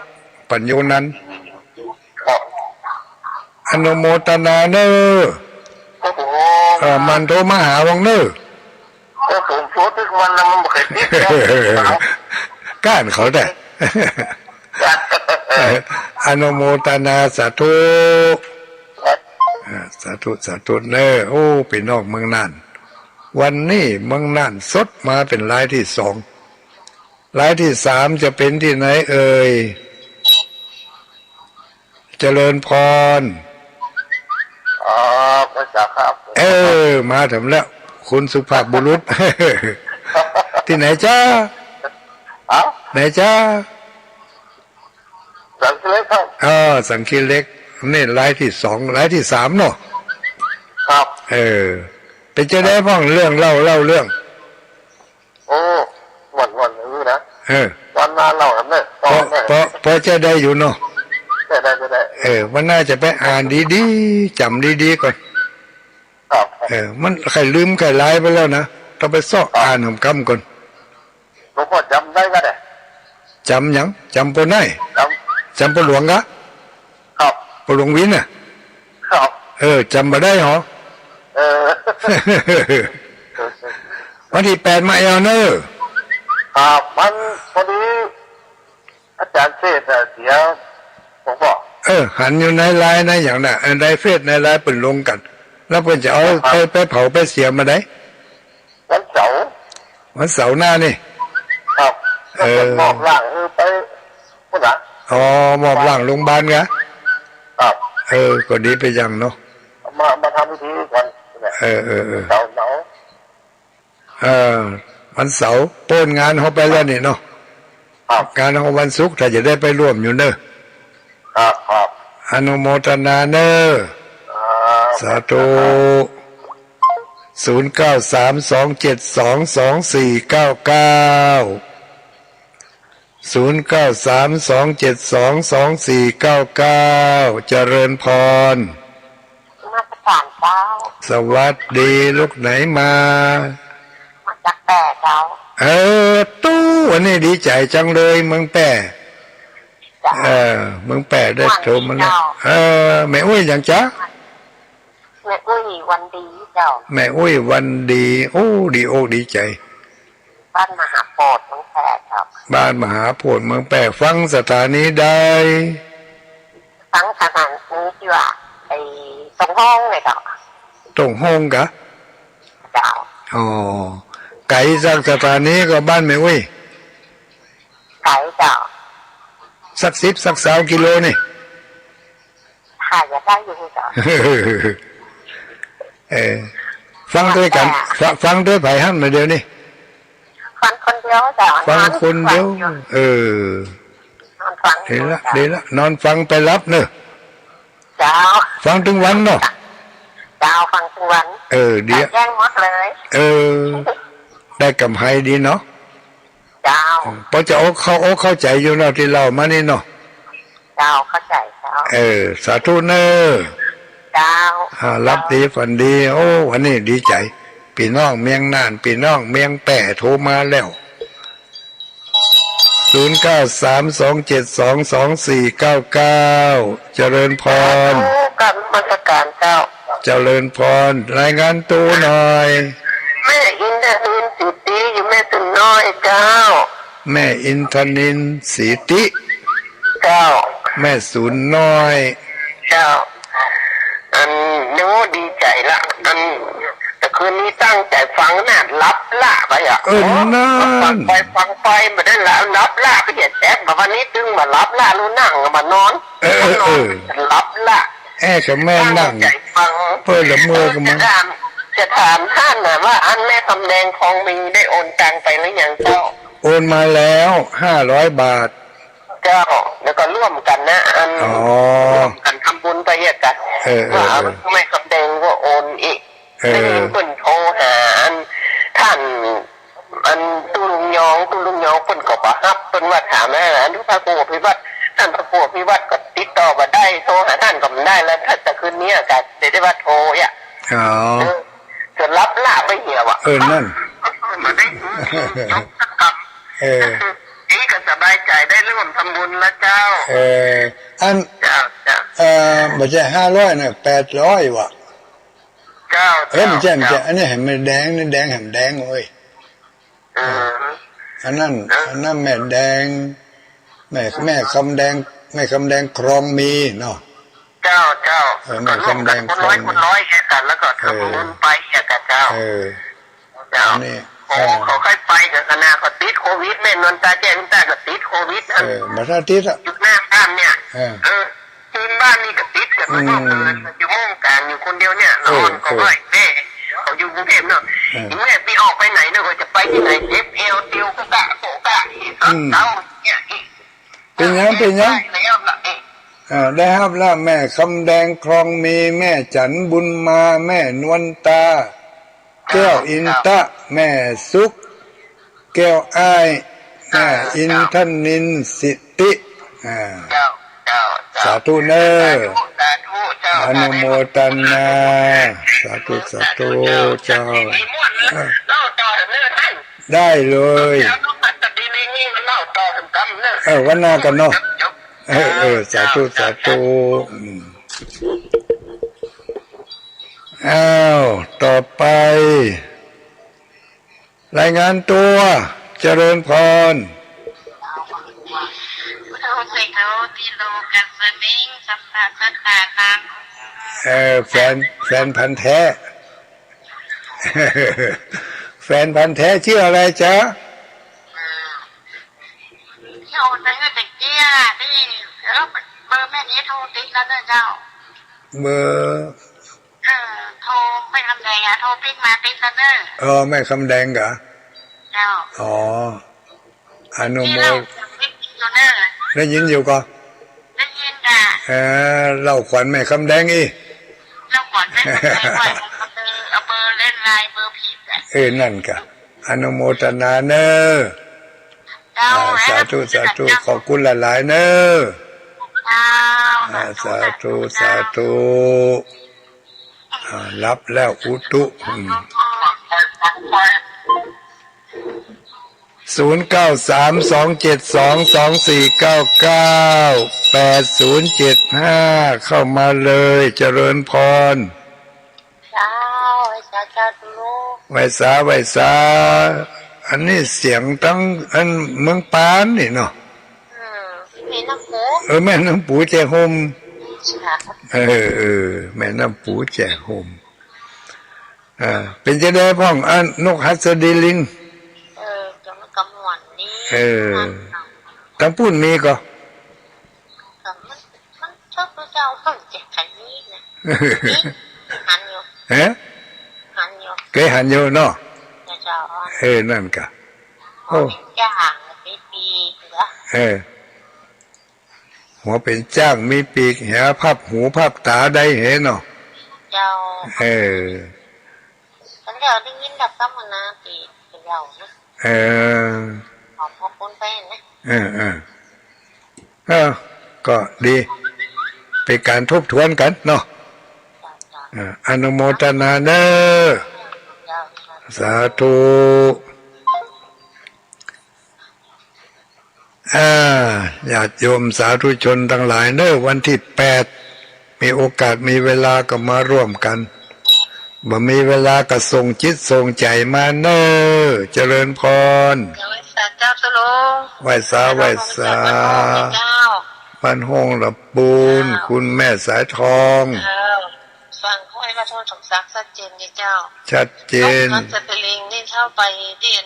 ปัญโยนันอนุโมทนาเนอมันโทรมาหาวังเนอผมโพสต์ทุกวันนะมันบอกให้ติดก้านเขาแต่อนุโมทนาสาธุสาธุเนอโอ้ไปนอกเมืองน่านวันนี้เมืองน่านสดมาเป็นรายที่2รายที่3จะเป็นที่ไหนเจริญพรพระเจ้าครับมาถึงแล้วคุณสุภาพบุรุษที่ไหนจ้าไหนจ้าสังคีเล็กครับสังคีเล็กนี่รายที่2รายที่3เนาะครับเป็นจะได้บ้างเรื่องเล่าเรื่องวันนี้นะวันนานเล่าครับเนี่ยพอจะได้อยู่เนาะได้มันน่าจะไปอ่านดีๆจำดีๆก่อนมันใครลืมใครไล่ไปแล้วนะต้องไปซ่ออ่านคำก่อนหลวงพ่อจำได้ก็ได้จำยังจำปนไหนจำปนหลวงกะครับปนหลวงวินน่ะครับจำมาได้หรอวันที่8มาเนอะครับมันพอดีอาจารย์เทศเสียผมบอกหันอยู่ในไลน์ในอย่างน่ะในเฟซในไลน์เป็นลงกันแล้วเพิ่นจะเอาไปเผาไปเสียมาได้วันเสาร์หน้านี่ครับมอบร่างไปพุ่นน่ะมอบร่างโรงพยาบาลกะครับก็ดีไปยังเนาะมาทำพิธีก่อนเสาร์วันเสาร์โป้นงานเขาไปแล้วนี่เนาะงานเขาวันศุกร์ถ้าจะได้ไปร่วมอยู่เนอะครับอนุโมทนาเนอะสาธุ0932722499 0932722499เจริญพรสวัสดีลูกไหนมาจากแต่เจ้า ตู้วันนี้ดีใจจังเลยเมืองแป่เมืองแป่ได้โทรมาแล้วแม่อุ้ยอย่างจ๊ะแม่อุ้ยวันดีเจ้าแม่อุ้ยวันดีโอ้ดีโอ้ดีใจบ้านมหาโพธิ์เมืองแพร่ครับบ้านมหาโพธิ์เมืองแป่ฟังสถานีได้ฟังสถานีที่ว่าไอ้ตรงห้องเลยเจ้าตรงห้องกะเจ้าอ๋อไก่จากสถานีก็บ้านแม่อุ้ยไก่เจ้าสัก10สัก20กิโลนี่หาจะได้อยู่เจ้าฟังด้วยกันฟังด้วยไผ่หั่นมาเดียวนี่ฟังคนเดียวเจ้าฟังคนเดียวนอนฟังดีละนอนฟังไปรับเนอะเจ้าฟังถึงวันเนาะเจ้าฟังถึงวันเดี๋ยวแจ้งหมดเลยได้กำไรดีเนาะเจ้าพอจะเข้าใจอยู่เนาะที่เรามานี่เนาะเจ้าเข้าใจเจ้าสาธุเนอะเจ้ารับดีฝันดีโอ้วันนี้ดีใจพี่น้องเมียงน่านพี่น้องเมียงแป่โทรมาแล้ว0932722499เจริญพรกับมาตรการเจ้าเจริญพรรายงานตัวหน่อยแม่อินทนินสิติอยู่แม่ตุนน้อยเจ้าแม่อินทนินสิติเจ้าแม่ศูนย์น้อยเจ้านึกว่าดีใจละแต่คืนนี้ตั้งใจฟังน่ะรับล่าไปนั่นฟังไปมาได้แล้วรับล่าไปเหยียดแอบมาวันนี้ตึงมารับล่ารู้นั่งมานอนรับล่ากับแม่นั่งเพื่อละเมอกันมั้งจะถามท่านนะว่าอันแม่คำแดงทองมีได้โอนตังไปหรือยังเจ้าโอนมาแล้ว500 บาทเจ้าแล้วก็ร่วมกันนะกันทำบุญไปเยอะกันว่าแม่คำแดงก็โอนอีกได้ยินคนโทรหาท่านตุลุงยองคนก็บอกครับเป็นว่าถามนะทุกพระครูพิวัตรท่านพระครูพิวัตรก็ติดต่อมาได้โทรหาท่านก็ไม่ได้แล้วถ้าแต่คืนนี้ก็ได้ว่าโทรจะรับล่าไปเหี้ยวนั่นมาได้ยกคำนี่ก็สบายใจได้ร่วมทำบุญแล้วเจ้าอันไม่ใช่500นะ800ว่ะไม่ใช่อันนี้เห็นมันแดงนี่แดงเห็นแดงเลยอันนั้นแม่แดงแม่คำแดงครองมีเนาะเจ้าแม่คำแดงครองคนร้อยแค่กันแล้วก็ทำบุญไปแค่กันเจ้านี่เขาค่อยไปกับคณะเขาติดโควิดแม่นนตาแจ้งตาก็ติดโควิดมาถ้าติดจุดหน้าบ้านเนี่ยทีมบ้านนี่ก็ติดกันมาอยู่ม่งการอยู่คนเดียวเนี่ยนอนก็ไม่แม่เขาอยู่กรุงเทพเนาะแม่ไปออกไปไหนเนาะก็จะไปที่ไหนเจ็บเอวเตียวก็กะโผกะเต้าเนี่ยเป็นยังได้ครับแล้วแม่คำแดงครองมีแม่จันบุญมาแม่นวลตาแก้วอินตะแม่สุขแก้วอ้ายแม่อินทนินสิติสาธุเนออนุโมทนาสาธุเจ้าได้เลยวันหน้ากันเนาะสาธุต่อไปรายงานตัวเจริญพรแฟนพันธุ์แท้แฟนพันธุ์แท้ชื่ออะไรจ๊ะโทรตั้งแต่เกี้ยที่เบอร์แม่นี้โทรติดแล้วนะเจ้าเบอร์โทรไม่คำแดงโทรติดมาติดแล้วเนอะแม่คำแดงเหรอเจ้าอนุโมทได้ยินอยู่ก็ได้ยินจ้ะเล่าขวัญแม่คำแดงอีเล่าขวัญแม่คำแดงว่าเอาเบอร์เล่นไลน์เบอร์ผิดนั่นกะอนุโมทนาเนอสาธุขอบคุณหลายๆเนอสาธุรับแล้วอุตุ 09327224998075เข้ามาเลยเจริญพรเจ้าเจ้าตุลุงไหว้สาอันนี้เสียงตั้งอันเมืองปานนี่เนาะแม่น้ำปูแม่น้ำปูแจโฮมแม่น้ำปูแจโฮมเป็นจะได้พ้องอันนกฮัสดีลิงจังกำวันนี้ทั้งปุ่นมีก็มันชอบเจ้าคนเจ็บขันนี้นะหันอยู่เคยหันอยู่เนาะเจ้านั่นกะโอ้จ้างปีเหรอหัวเป็นจ้างมีปีกแหพับหูพับตาได้เห็นเนาะเจ้าฉันเดี๋ยวได้ยินดับซ้ำนะปีเจ้านะขอบคุณไปนะก็ดีเป็นการทบทวนกันเนาะอนุโมทนาเนอสาธุญาติโยมสาธุชนทั้งหลายเนอวันที่8มีโอกาสมีเวลาก็มาร่วมกันบ่มีเวลาก็ส่งจิตส่งใจมาเนอเจริญพรเจ้าตุลุงไหว้สาบ้านห้องละปูนคุณแม่สายทองฟังห้อยมาโทษสมศักดิ์ชัดเจนนี่เจ้าชัดเจนมันจะเป็นลิงนี่เข้าไปเรียน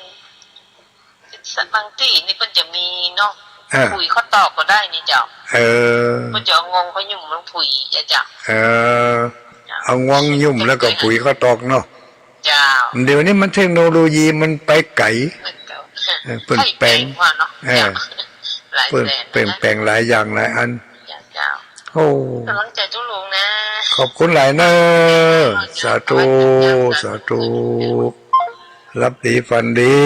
บางที่นี่เพิ่นจะมีเนาะปุ๋ยเขาตอกก็ได้นี่เจ้าเพิ่นจะงงเขายุ่มมันปุ๋ยเจ้าเอางวงยุ่มแล้วก็ปุ๋ยเขาตอกเนาะเจ้าเดี๋ยวนี้มันเทคโนโลยีมันไปไกลเปลี่ยนแปลงเปลี่ยนแปลงหลายอย่างหลายอันโอ้กำลังใจทุลุงนะขอบคุณหลายเนอสาธุสาธุรับดีฝันดี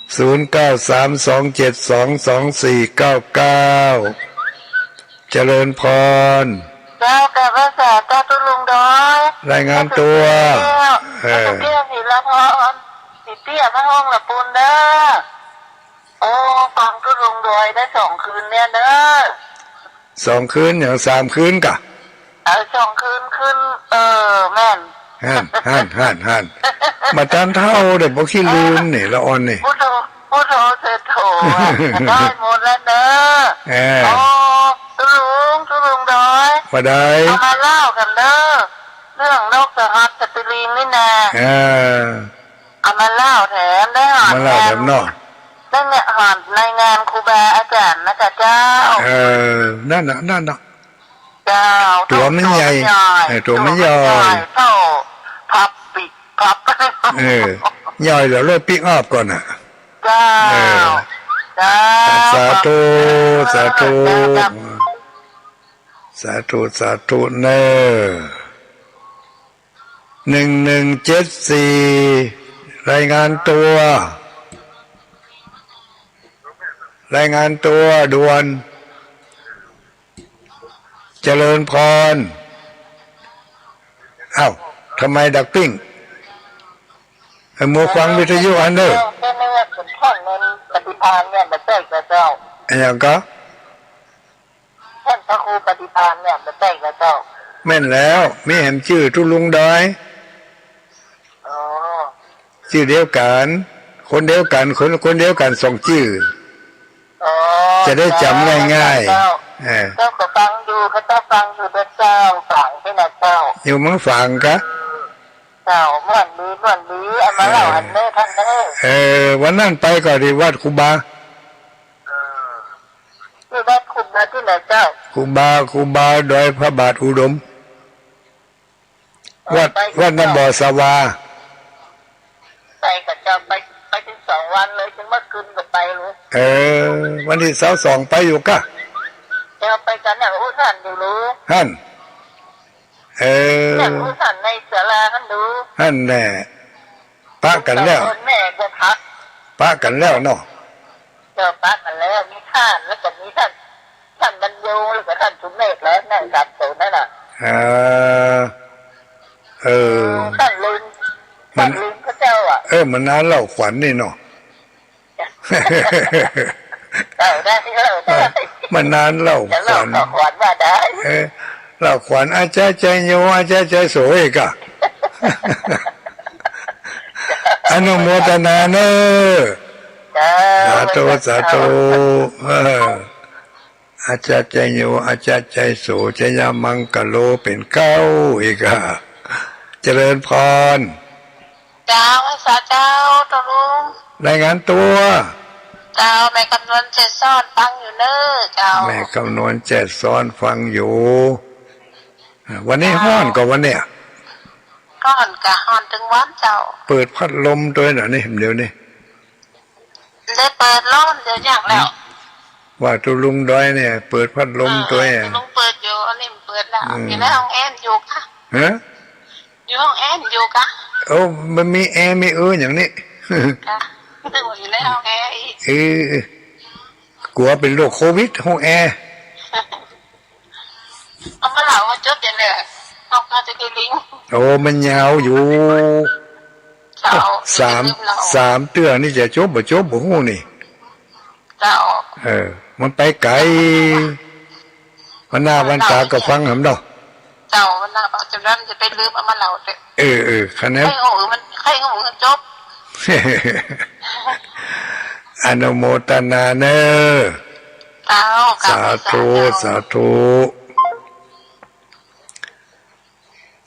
0932722499เจริญพรเจ้าแต่ภาษาเจ้าตุลุงด้อยรายงานตัวเตี้ยศิลพรเตี้ยพระห้องละปูนเด้อโอ้ฟังตุลุงด้อยได้2 คืนเนี่ยเด้อ2 คืนอย่าง3 คืนกะ2 คืนขึ้นแม่นฮั่นมาตามเท่าเดี๋ยวบ่ขี้ลืมนี่ละอ่อนนี่พุทโธเสร็จโถได้หมดแล้วเด้อตุลุงด้อยว่าได้เอามาเล่ากันเด้อเรื่องนกสหัสสติลิงนี่นะเอามาเล่าแถมได้หอนแถมเนาะได้เนี่ยหอนรายงานครูบาอาจารย์นะจ๊ะเจ้านั่นน่ะเจ้าตัวมันใหญ่ตัวมันย่อยเท่าพับปิดพับย่อยแล้วเลิกปิกอัพก่อนน่ะเจ้าสาธุสาธุเนอ1174รายงานตัวด่วนเจริญพรทำไมดักปิ้งมัวฟังวิทยุอันเด้อไม่ว่าเป็นท่อนนั้นปฏิภาณเนี่ยมาแจ้งกับเจ้าอย่างก็ท่านพระครูปฏิภาณเนี่ยมาแจ้งกับเจ้าแม่นแล้วมีเห็นชื่อทุลุงดอยชื่อเดียวกันคนเดียวกันคนเดียวกันส่งชื่อจะได้จำง่ายเจ้าก็ฟังดูเขาจะฟังอยู่ด้วยเจ้าฟังที่ไหนเจ้าอยู่มั้งฟังกะเจ้าเมื่อนี้เอามาเล่าอันนี้ท่านวันนั้นไปก็ที่วัดครูบาที่วัดครูบาที่ไหนเจ้าครูบาโดยพระบาทอุดมวัดน้ำบ่อสวาไปกับเจ้าไปถึง2 วันเลยจนเมื่อคืนก็ไปเลยวันที่22ไปอยู่กะเจ้าไปกันเนี่ยผู้ท่านอยู่รู้ท่านเนี่ยผู้ท่านในศาลาท่านดูท่านแน่ปะกันแล้วแม่ก็พักปะกันแล้วเนาะเจ้าปะกันแล้วมีท่านแล้วก็มีท่านบรรยงแล้วก็ท่านสุเมธแล้วนั่งกับโซนั่นน่ะท่านลืมพระเจ้า มันนานเล่าขวัญนี่เนาะ ได้มันนานเล่าขวัญ ขวัญว่าได้เล่าขวัญอาจารย์ใจโยอาจารย์ใจโสยกะ อนุโมทนาเนอสาธุสาธุอาจารย์ใจโยอาจารย์ใจโสชยามังกะโลเป็นเก้าอีกอะเจริญพรเจ้าสาเจ้าตวลุงรายงานตัวเจ้าแม่กำนวนเจ็ดซ้อนฟังอยู่เนอเจ้าแม่กำนวนเจ็ดซ้อนฟังอยู่วันนี้ห้อนกว่าวันเนี้ยก้อนกะฮอนถึงวันเจ้าเปิดพัดลมตัวหน่อยนี่เดี๋ยวนี้ได้เปิดร้อนเดี๋ยวอย่างแล้วว่าตุลุงดอยเนี่ยเปิดพัดลมตัวเนี่ยตุลุงเปิดอยู่อันนี้เปิดแล้วอยู่ในห้องแอร์อยู่ค่ะอยู่ห้องแอร์อยู่ค่ะมันมีแอร์มีอย่างนี้ค่ะนึกว่าอยู่ในห้องแอร์อีกกลัวเป็นโรคโควิดห้องแอร์เอามาเล่าว่าจบอย่างเลยเอาการจะกินลิงมันยาวอยู่สามเตือนนี่จะจบบ่ฮู้นี่เจ้ามันไปไกลวันหน้าวันตาก็ฟังหำดอกเจ้าวันหน้าบอกจะนั้นจะไปลืมเอามาเล่าคะแนนใครหูมันจบอนุโมทนาเนอสาธุสาธุ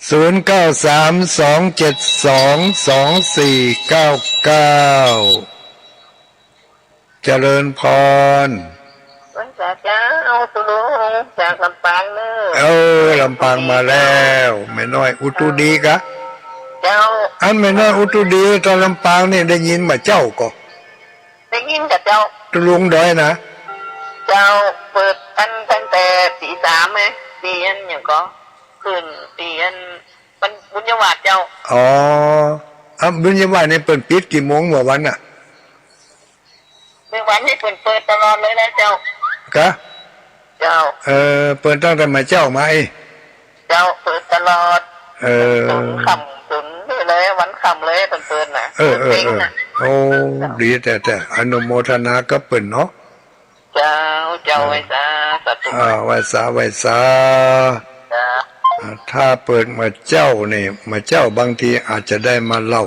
0932722499เจริญพรวันเจ้าตุลุงจากลำปางเนอลำปางมาแล้วแม่น้อยอุตุดีกะเจ้าแม่น้อยอุตุดีตอนลำปางนี่ได้ยินมาเจ้าก็ได้ยินกับเจ้าตุลุงดอยนะเจ้าเปิดตั้งแต่ตีสามไหมตีอันอย่างก็ขึ้นตีอันมันบุญญาวาสเจ้าบุญญาวาสนี่เปิดปิดกี่โมงเมื่อวันน่ะเมื่อวันนี้เปิดตลอดเลยนะเจ้ากะเจ้าเปิดตั้งแต่มาเจ้ามาเจ้าเปิดตลอดถึงค่ำถึงเลยวันค่ำเลยเปิดน่ะดีแต่อนุโมทนาก็เปิดเนาะเจ้าไว้ซาสัตว์ไว้ซาถ้าเปิดมาเจ้านี่มาเจ้าบางทีอาจจะได้มาเล่า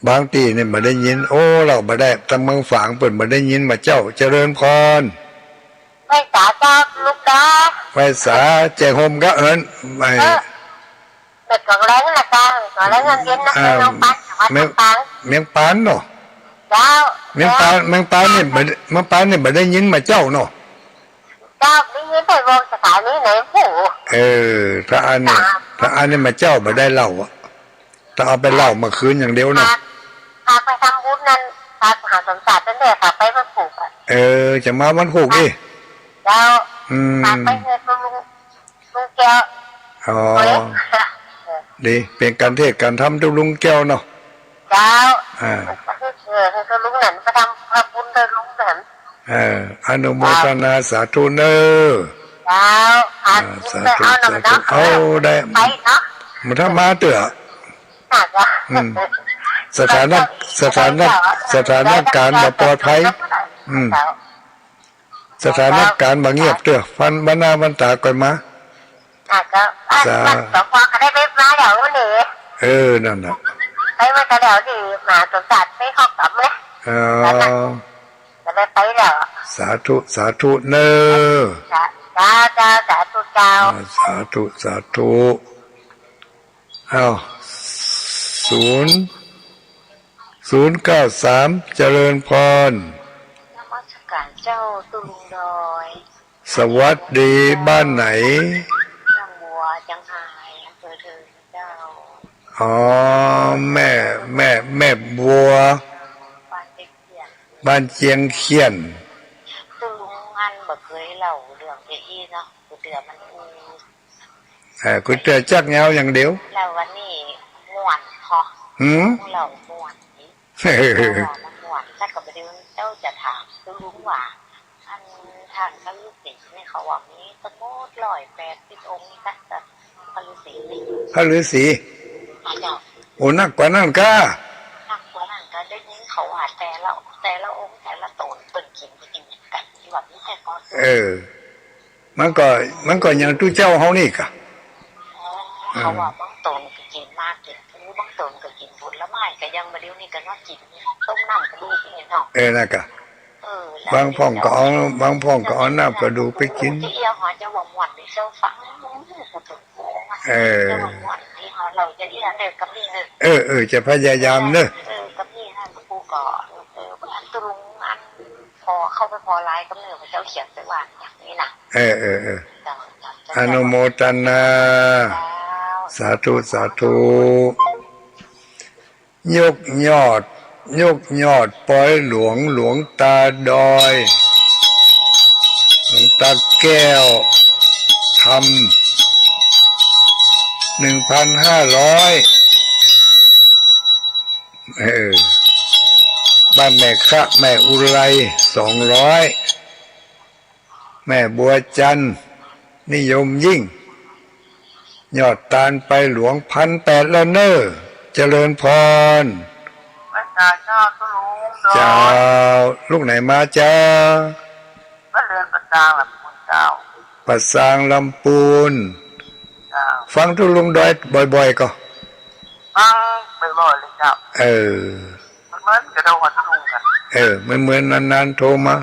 บางทีเนี่ยมาได้ยินเรามาได้ตำเมืองฝางเปิดมาได้ยินมาเจ้าเจริญพรไว้สาเจ้าลูกดาไว้สาแจกโฮมก็ไม่เป็ดของแรงนะจ้าของแรงเย็นนะน้องปันเมียงปานเนาะเจ้าเมียงปานเนี่ยมาได้ยินมาเจ้าเนาะเจ้าได้ยินไปวงสถานีไหนผู้พระอันเนี่ยมาเจ้ามาได้เล่าถ้าเอาไปเล่ามาคืนอย่างเดียวเนาะพาไปทำบุญนั่นพาหาสมศักดิ์นั่นเลยค่ะไปวันผูกจะมาวันผูกดิแล้วพาไปเงินลุงแก้วดีเป็นการเทศการทำทุลุงแก้วเนาะเจ้าคือลุงนั่นไปทำบุญโดยลุงนั่นอนุโมทนาสาธุเนอแล้วสาธุได้มันถ้ามาเถอะสถานการณ์มาปลอดภัยสถานการณ์มาเงียบเถอะฟันบรรณาบรรตาก่อนมาสพก็ได้ไปมาเดี๋ยวนี้นั่นน่ะไปมาแต่เดี๋ยวนี้มาสมศักดิ์ไม่เข้ากับเลยจะได้ไปแล้วสาธุเนอสาธุเจ้าสาธุ093เจริญพรนมัสการเจ้าตุลุงดอยสวัสดีบ้านไหนจังบัวจังหายอำเภอเทิงเจ้าแม่บัวบ้านเจียงเขียนตุลุงอันบ่เคยเล่าเรื่องเอีเนาะกูเตือมันกูเตือจักเงาอย่างเดียวแล้ววันนี้ม่วนพอเราม่วนม่วนแต่ก็บ่ได้เจ้าจะถามตุลุงว่าอันทางพระฤาษีนี่เขาว่ามีสมุด180 องค์นี่ก็จะพระฤาษีพระฤาษีเจ้า โอ้นักกว่านั้นก็ นักกว่านั้นก็ได้ยินเขาว่าแต่ละองค์แต่ละตนเปิ่นกินกันที่ว่ามีแต่ก็มันก็อย่างตู้เจ้าเฮานี่กะเขาว่าบางตนก็กินมากกินผู้บางตนก็กินผลไม้ก็ยังมาเดี๋ยวนี้ก็ว่ากินต้มน้ำกระดูกนี่เนาะนะกะบางพ่องก็เอาน้ำกระดูกไปกินที่เอียหอจะว่าหวานที่เซาฟังจะว่าหวานที่เราจะเอียเด็กกับนี่เนจะพยายามเนอะกับนี่ฮะกูก็อันตรุงอันพอเข้าไปพอไลน์ก็เนื้อพระเจ้าเขียนไปว่าอย่างนี้นะอนุโมทนาสาธุสาธุยกยอดปล่อยหลวงตาดอยหลวงตาแก้วทำ1,500บ้านแม่คะแม่อุไร200แม่บัวจันทร์นิยมยิ่งยอดตาลไปหลวง1,800แล้วเนอเจริญพรเจ้าลูกไหนมาเจ้าบ้านเรือนปัสสางลำพูนเจ้าปัสสางลำปูนฟังทุลุงดอยบ่อยๆก็ฟังบ่อยๆเลยเจ้ามันเหมือนกระโดดหัวทุลุงกันมันเหมือนนานๆโทรมา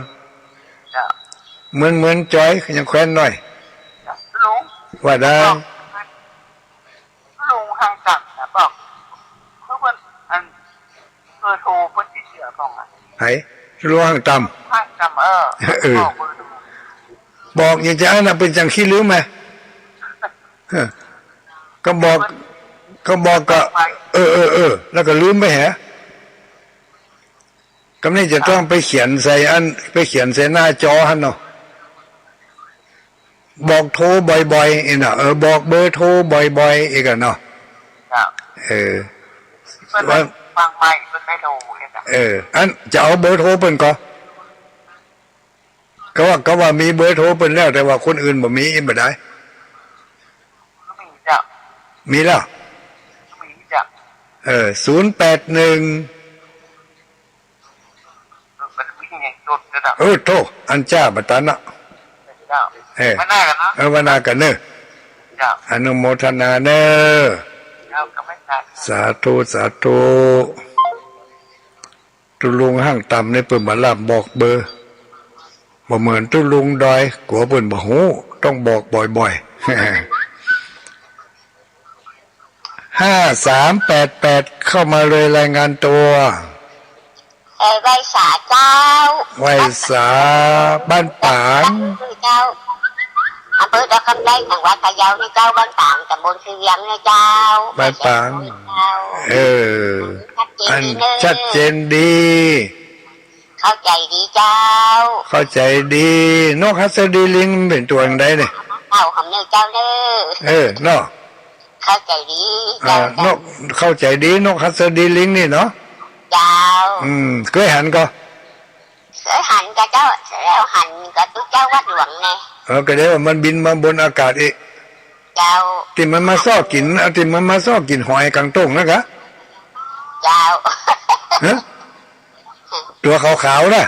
เหมือนจอยยังแคว้นหน่อยลุงว่าได้ลุงห่างจับนะบอกเพื่อนอันโทรเพื่อนเชื่อบ้องไหลุงห่างต่ำบอกอย่างจะอันน่ะเป็นจังขี้ลืมไหมก็บอกก็แล้วก็ลืมไปแฮะก็นี่จะต้องไปเขียนใส่หน้าจอฮั่นเนาะบอกโทรบ่อยๆอีกนะบอกเบอร์โทรบ่อยๆอีกเนาะว่าฟังไม่ไม่โทรอันจะเอาเบอร์โทรเพิ่นก็ว่ามีเบอร์โทรเพิ่นแล้วแต่ว่าคนอื่นบ่มีบ่ได้มีแล้ว081โทอันจ้าบัตรนะวันนากันเนอะอนุโมทนาเนอะสาธุสาธุตุลุงห้างต่ำในเปิ่นมาลาบบอกเบอร์บ่เหมือนตุลุงดอยกลัวเปิ่นบ่ฮู้ต้องบอกบ่อยๆ5388เข้ามาเลยรายงานตัวไวสาเจ้าไวสาบ้านปางเจ้าอำเภอดอกคำไร่จังหวัดพะเยาในเจ้าบ้านปางตำบลคือยังในเจ้าบ้านปางอันชัดเจนดีเข้าใจดีเจ้าเข้าใจดีนกฮัสดีลิงเป็นตัวอย่างใดเนี่ยเจ้าของเนื้อเจ้าเด้เนาะเข้าใจดีนกเข้าใจดีนกฮัสดีลิงนี่เนาะเจ้าเคยหันก็เคยหันกับเจ้าแล้วหันกับตุ๊กเจ้าวัดหลวงไงก็เดี๋ยวมันบินมาบนอากาศอีกเจ้าที่มันมาซ้อกินหอยกังต้งนะคะเจ้าตัวขาวๆนะ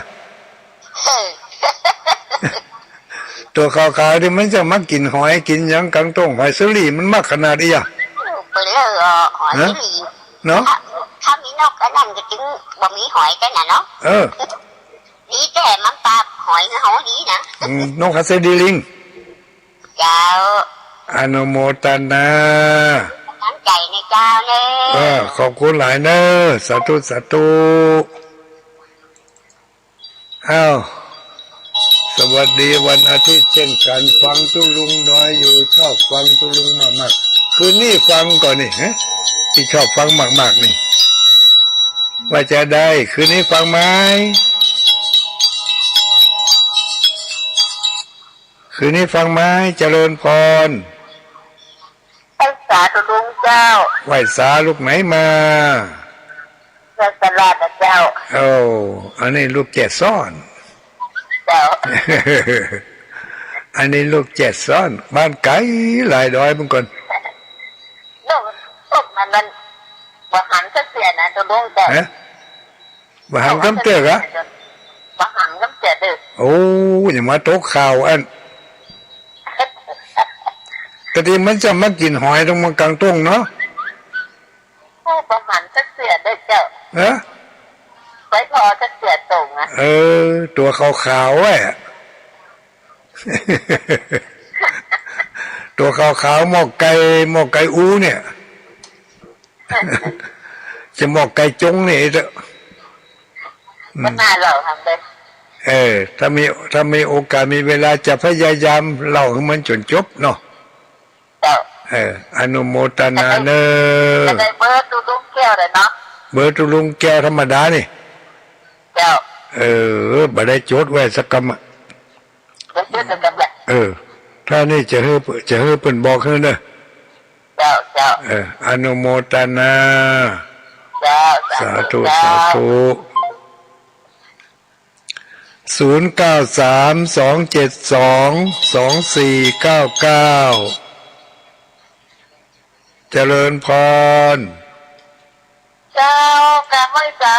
ตัวขาวๆที่มันจะมากินหอยกินยังกังต้งหอยสลีมันมากขนาดนี้อ่ะเป็นเลยหอยสลีเนาะถ้ามีนกก็นั่นก็จึงบ่มีหอยกันนะเนาะดีแต่มันปลาหอยหอยดีนะนกฮัสดีลิงเจ้าอนุโมทนาตั้งใจในเจ้าเลยขอบคุณหลายเนอะสาธุสาธุสวัสดีวันอาทิตย์เช่นกันฟังตุลุงน้อยอยู่ชอบฟังตุลุงมากๆคืนนี้ฟังก่อนนี่ที่ชอบฟังมากๆนี่ว่าจะได้คืนนี้ฟังไหมคืนนี้ฟังไหมเจริญพรไหว้สาตุลุงเจ้าไหว้สาลูกไหนมาตลาดเจ้าอันนี้ลูกแจซ่อนเจ้าอันนี้ลูกแจซ่อนบ้านไกลหลายดอยบางคนลูกมันบ่ ยนะตัวลุงแต่บะหังกำเตือกะบะหังกำเตือกเด้อโอ้อย่ามาตกข่าวอันกะทิมันจะมากินหอยตรงมากลางต้งเนาะโอ้บะหังกำเตือกเด้อเจ้าไปพอจะเตือกตรงอ่ะตัวขาวๆอ่ะตัวขาวๆหมอกไก่อูเนี่ยจะหมอกไก่จงนี่เด้อมันน่าเล่าทำเลยถ้ามีโอกาสมีเวลาจะพยายามเล่าให้มันจนจบเนาะอนุโมทนาเนอจะได้เบอร์ตุลุงแก้วเลยเนาะเบอร์ตุลุงแก้วธรรมดานี่แก้วบ่ได้จดไว้สักคำอ่ะถ้านี่จะให้เพิ่นบอกให้เด้อเจ้าอนุโมทนาสาธุ0932722499เจริญพรเจ้ากะไม่สา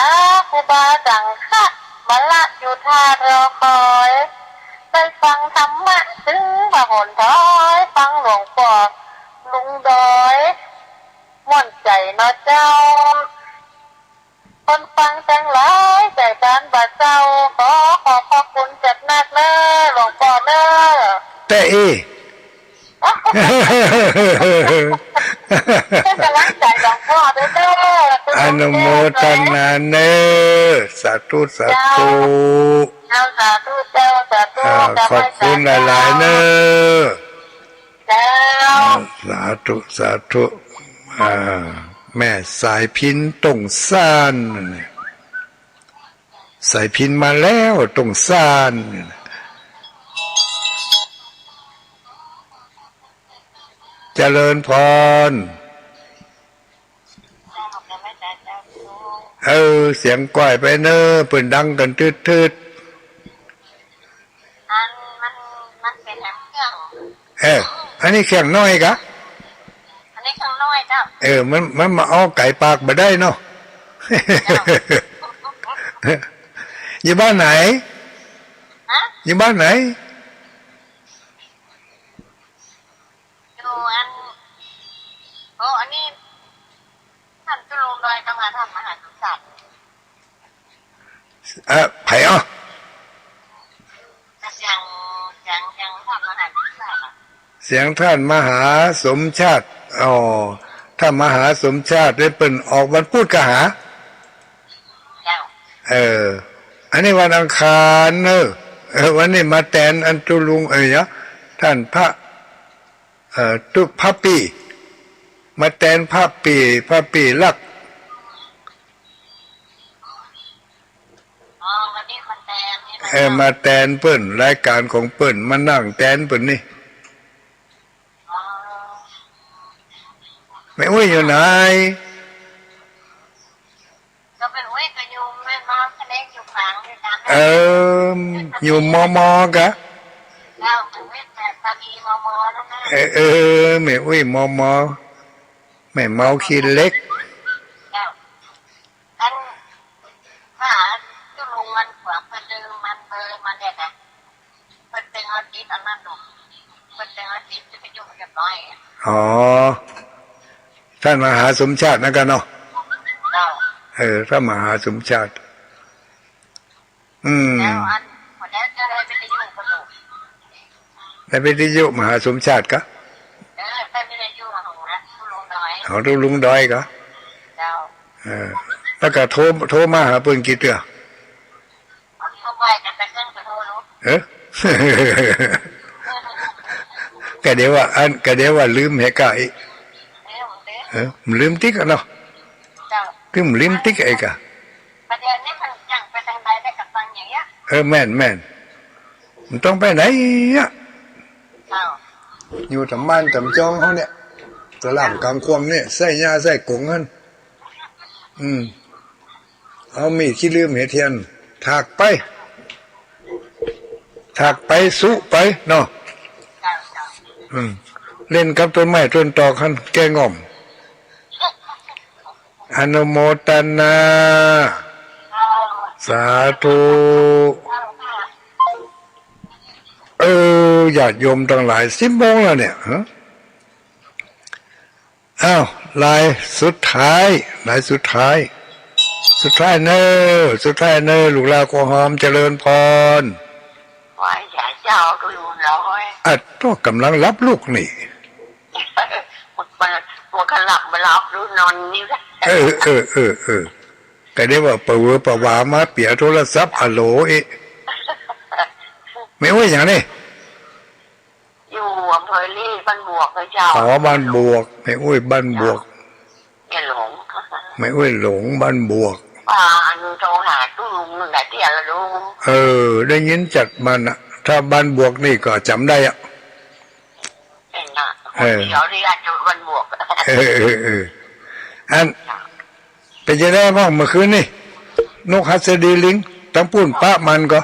ครูบาสังฆะมาละอยู่ท่ารอคอยได้ฟังธรรมะถึงพระหนถอยฟังหลวงพ่อลุงดอยม่วนใจเนาะเจ้าคนฟังจังหลายใจการบาดเจ้าขอพระคุณจัดนักเน้อหลวงพ่อเน้อแต่เป็นกำลังใจหลวงพ่อเด้ออนุโมทนาเนอสาธุสาธุเจ้าสาธุเจ้าสาธุขอบคุณหลายๆเนอเจ้าสาธุแม่สายพินตรงซ่านสายพินมาแล้วตรงซ่านเจริญพรเสียงก้อยไปเนอเปิ่นดังกันทืดมันเป็นแหมเครื่องอันนี้เครื่องน้อยกะอันนี้เครื่องน้อยเจ้ามันมาเอาไก่ปากมาได้เนาะอยู่บ้านไหนอยู่บ้านไหนอันนี้ท่านตุลุงดอยกำลังทำมหาสมศักดิ์ไผ่อ่ะเสียงท่านมหาสมศักดิ์เสียงท่านมหาสมชาติถ้ามหาสมชาติได้เปิ่นออกวันพูดกะหาอันนี้วันอังคารวันนี้มาแตนอันตุลุงเนี่ยท่านพระพระปีมาแตนพระปีลักมาแตนเปิ้นรายการของเปิ้นมานั่งแตนเปิ้นนี่ไม่อุ้ยอยู่ไหนก็เป็นอุ้ยก็อยู่แม่น้องทะเลอยู่กลางด้วยกันอยู่มกะแล้วอุ้ยแต่ตาดีมแล้วนะไม่อุ้ยมแม่เมาขี้เล็กอันถ้าตุลุงมันขวางมันดื้อมันเบอมันเนี่ยนะมันเป็นอาทิตย์อันนั้นหนูมันเป็นอาทิตย์จะไปยุ่งกับน้อยท่านมหาสมชาตินะกันเนาะถ้ามหาสมชาติแล้วอันคนนั้นจะได้ไปยุ่งกับหนูได้ไปยุ่งมหาสมชาติกะเขาดูลุงดอยก็แล้วก็โทรมาหาเปิ้นกี่เตื้อก็เดี๋ยวว่าลืมเหกะอีมันลืมติ๊กเนาะคือมันลืมติ๊กไอ้กะประเดี๋ยวนี้มันยังไปทางใดได้กับฟังอย่างเงี้ยแม่นมันต้องไปไหนอ่ะอยู่ทำบ้านทำจองเขาเนี่ยตลาดกลางควมเนี่ยใส่หญ้าใส่กงกันเอามีดขี้ลืมเห็ดเทียนถากไปสุไปเนาะเล่นกับต้นไม้ต้นตอกขันแกงอม อนุโมทนาสาธุญาติโยมทั้งหลาย10 โมงแล้วเนี่ยอ้าวลายสุดท้ายเนอสุดท้ายเนอลูกหลานขอหอมเจริญพรว่าอย่าเจ้าก็อยู่แล้วเว้ยก็กำลังรับลูกนี่มันก็หลับมารับรู้นอนนี่แหละก็ได้ว่าปะวามาเปียโทรศัพท์ฮัลโหลไม่ว่าอย่างนี้อยู่อำเภอลี่บ้านบวกเลยเจ้าบ้านบวกไม่บ้านบวกไม่หลงบ้านบวกโทรหาตู้ลุงหนึ่งไหนที่อะไรลุงได้ยินจัดมันถ้าบ้านบวกนี่ก็จำได้เดี๋ยวนี้อาจจะบ้านบวกอันเป็นจะได้บ้างเมื่อคืนนี่นกฮัสดีลิงตั้งปุ่นป้ามันก็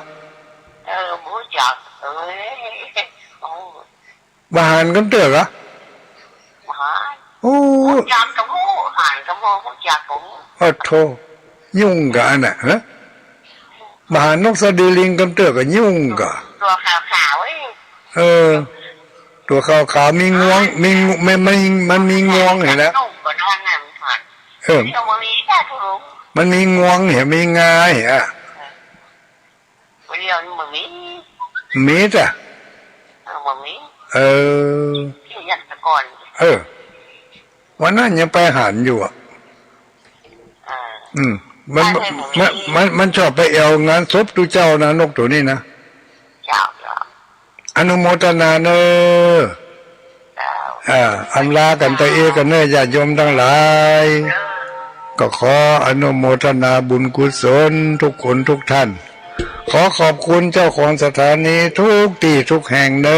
บูจักบาหานกันเตือกอะโอ้จักกับบูหานกับบูจักผมโธ่ยุ่งกันน่ะฮะบาหานนกสดีลิงกันเตือกก็ยุ่งกันตัวขาวตัวขาวมีงวงมันมีงวงเห็นแล้วมันมีงวงเห็นมีงาเห็นมีจ้ะวันนั้นยังไปหันอยู่มันชอบไปเอวงานศพตุเจ้านะนกตัวนี้นะอนุโมทนาเนอำลากันตัวกันเนญาติโยมทั้งหลายก็ขออนุโมทนาบุญกุศลทุกคนทุกท่านขอขอบคุณเจ้าของสถานีทุกที่ทุกแห่งเน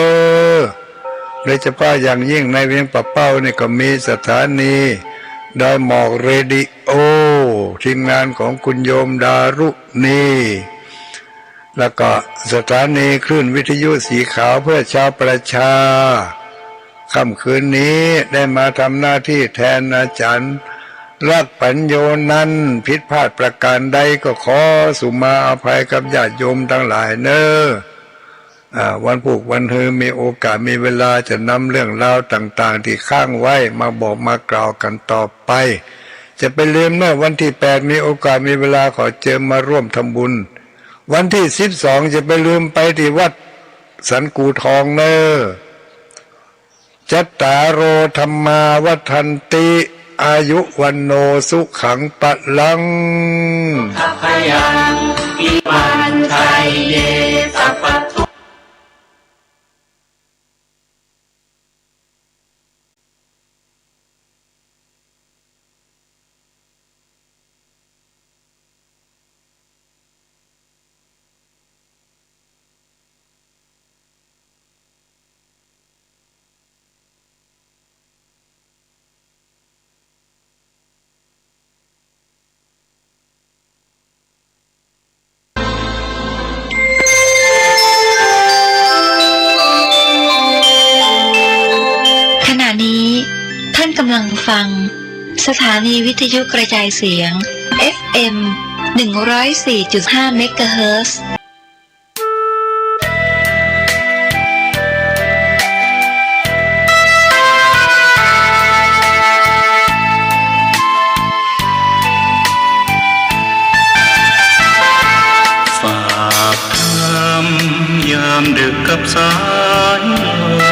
โดยเฉพาะอย่างยิ่งในเวียงป่าเป้านี่ก็มีสถานีดอยหมอกเรดิโอทีมงานของคุณโยมดารุณีแล้วก็สถานีคลื่นวิทยุสีขาวเพื่อชาวประชาค่ำคืนนี้ได้มาทำหน้าที่แทนอาจารย์รักปัญโยนั้นผิดพลาดประการใดก็ขอสุมาอภัยกับญาติโยมทั้งหลายเนวันพุธวันเฮมีโอกาสมีเวลาจะนำเรื่องราวต่างๆที่ค้างไว้มาบอกมากล่าวกันต่อไปจะไปลืมเมื่อวันที่8มีโอกาสมีเวลาขอเชิญมาร่วมทำบุญวันที่12จะไปลืมไปที่วัดสันกูทองจัตตาโรธรรมาวัฏันติอายุวันโนสุขังปะลังทัพพยังอิมันไทยเยสัพพทุท่านกำลังฟังสถานีวิทยุกระจายเสียง FM 104.5 เมกะเฮิรตซ์ฝากคำยามดึกกับสายลม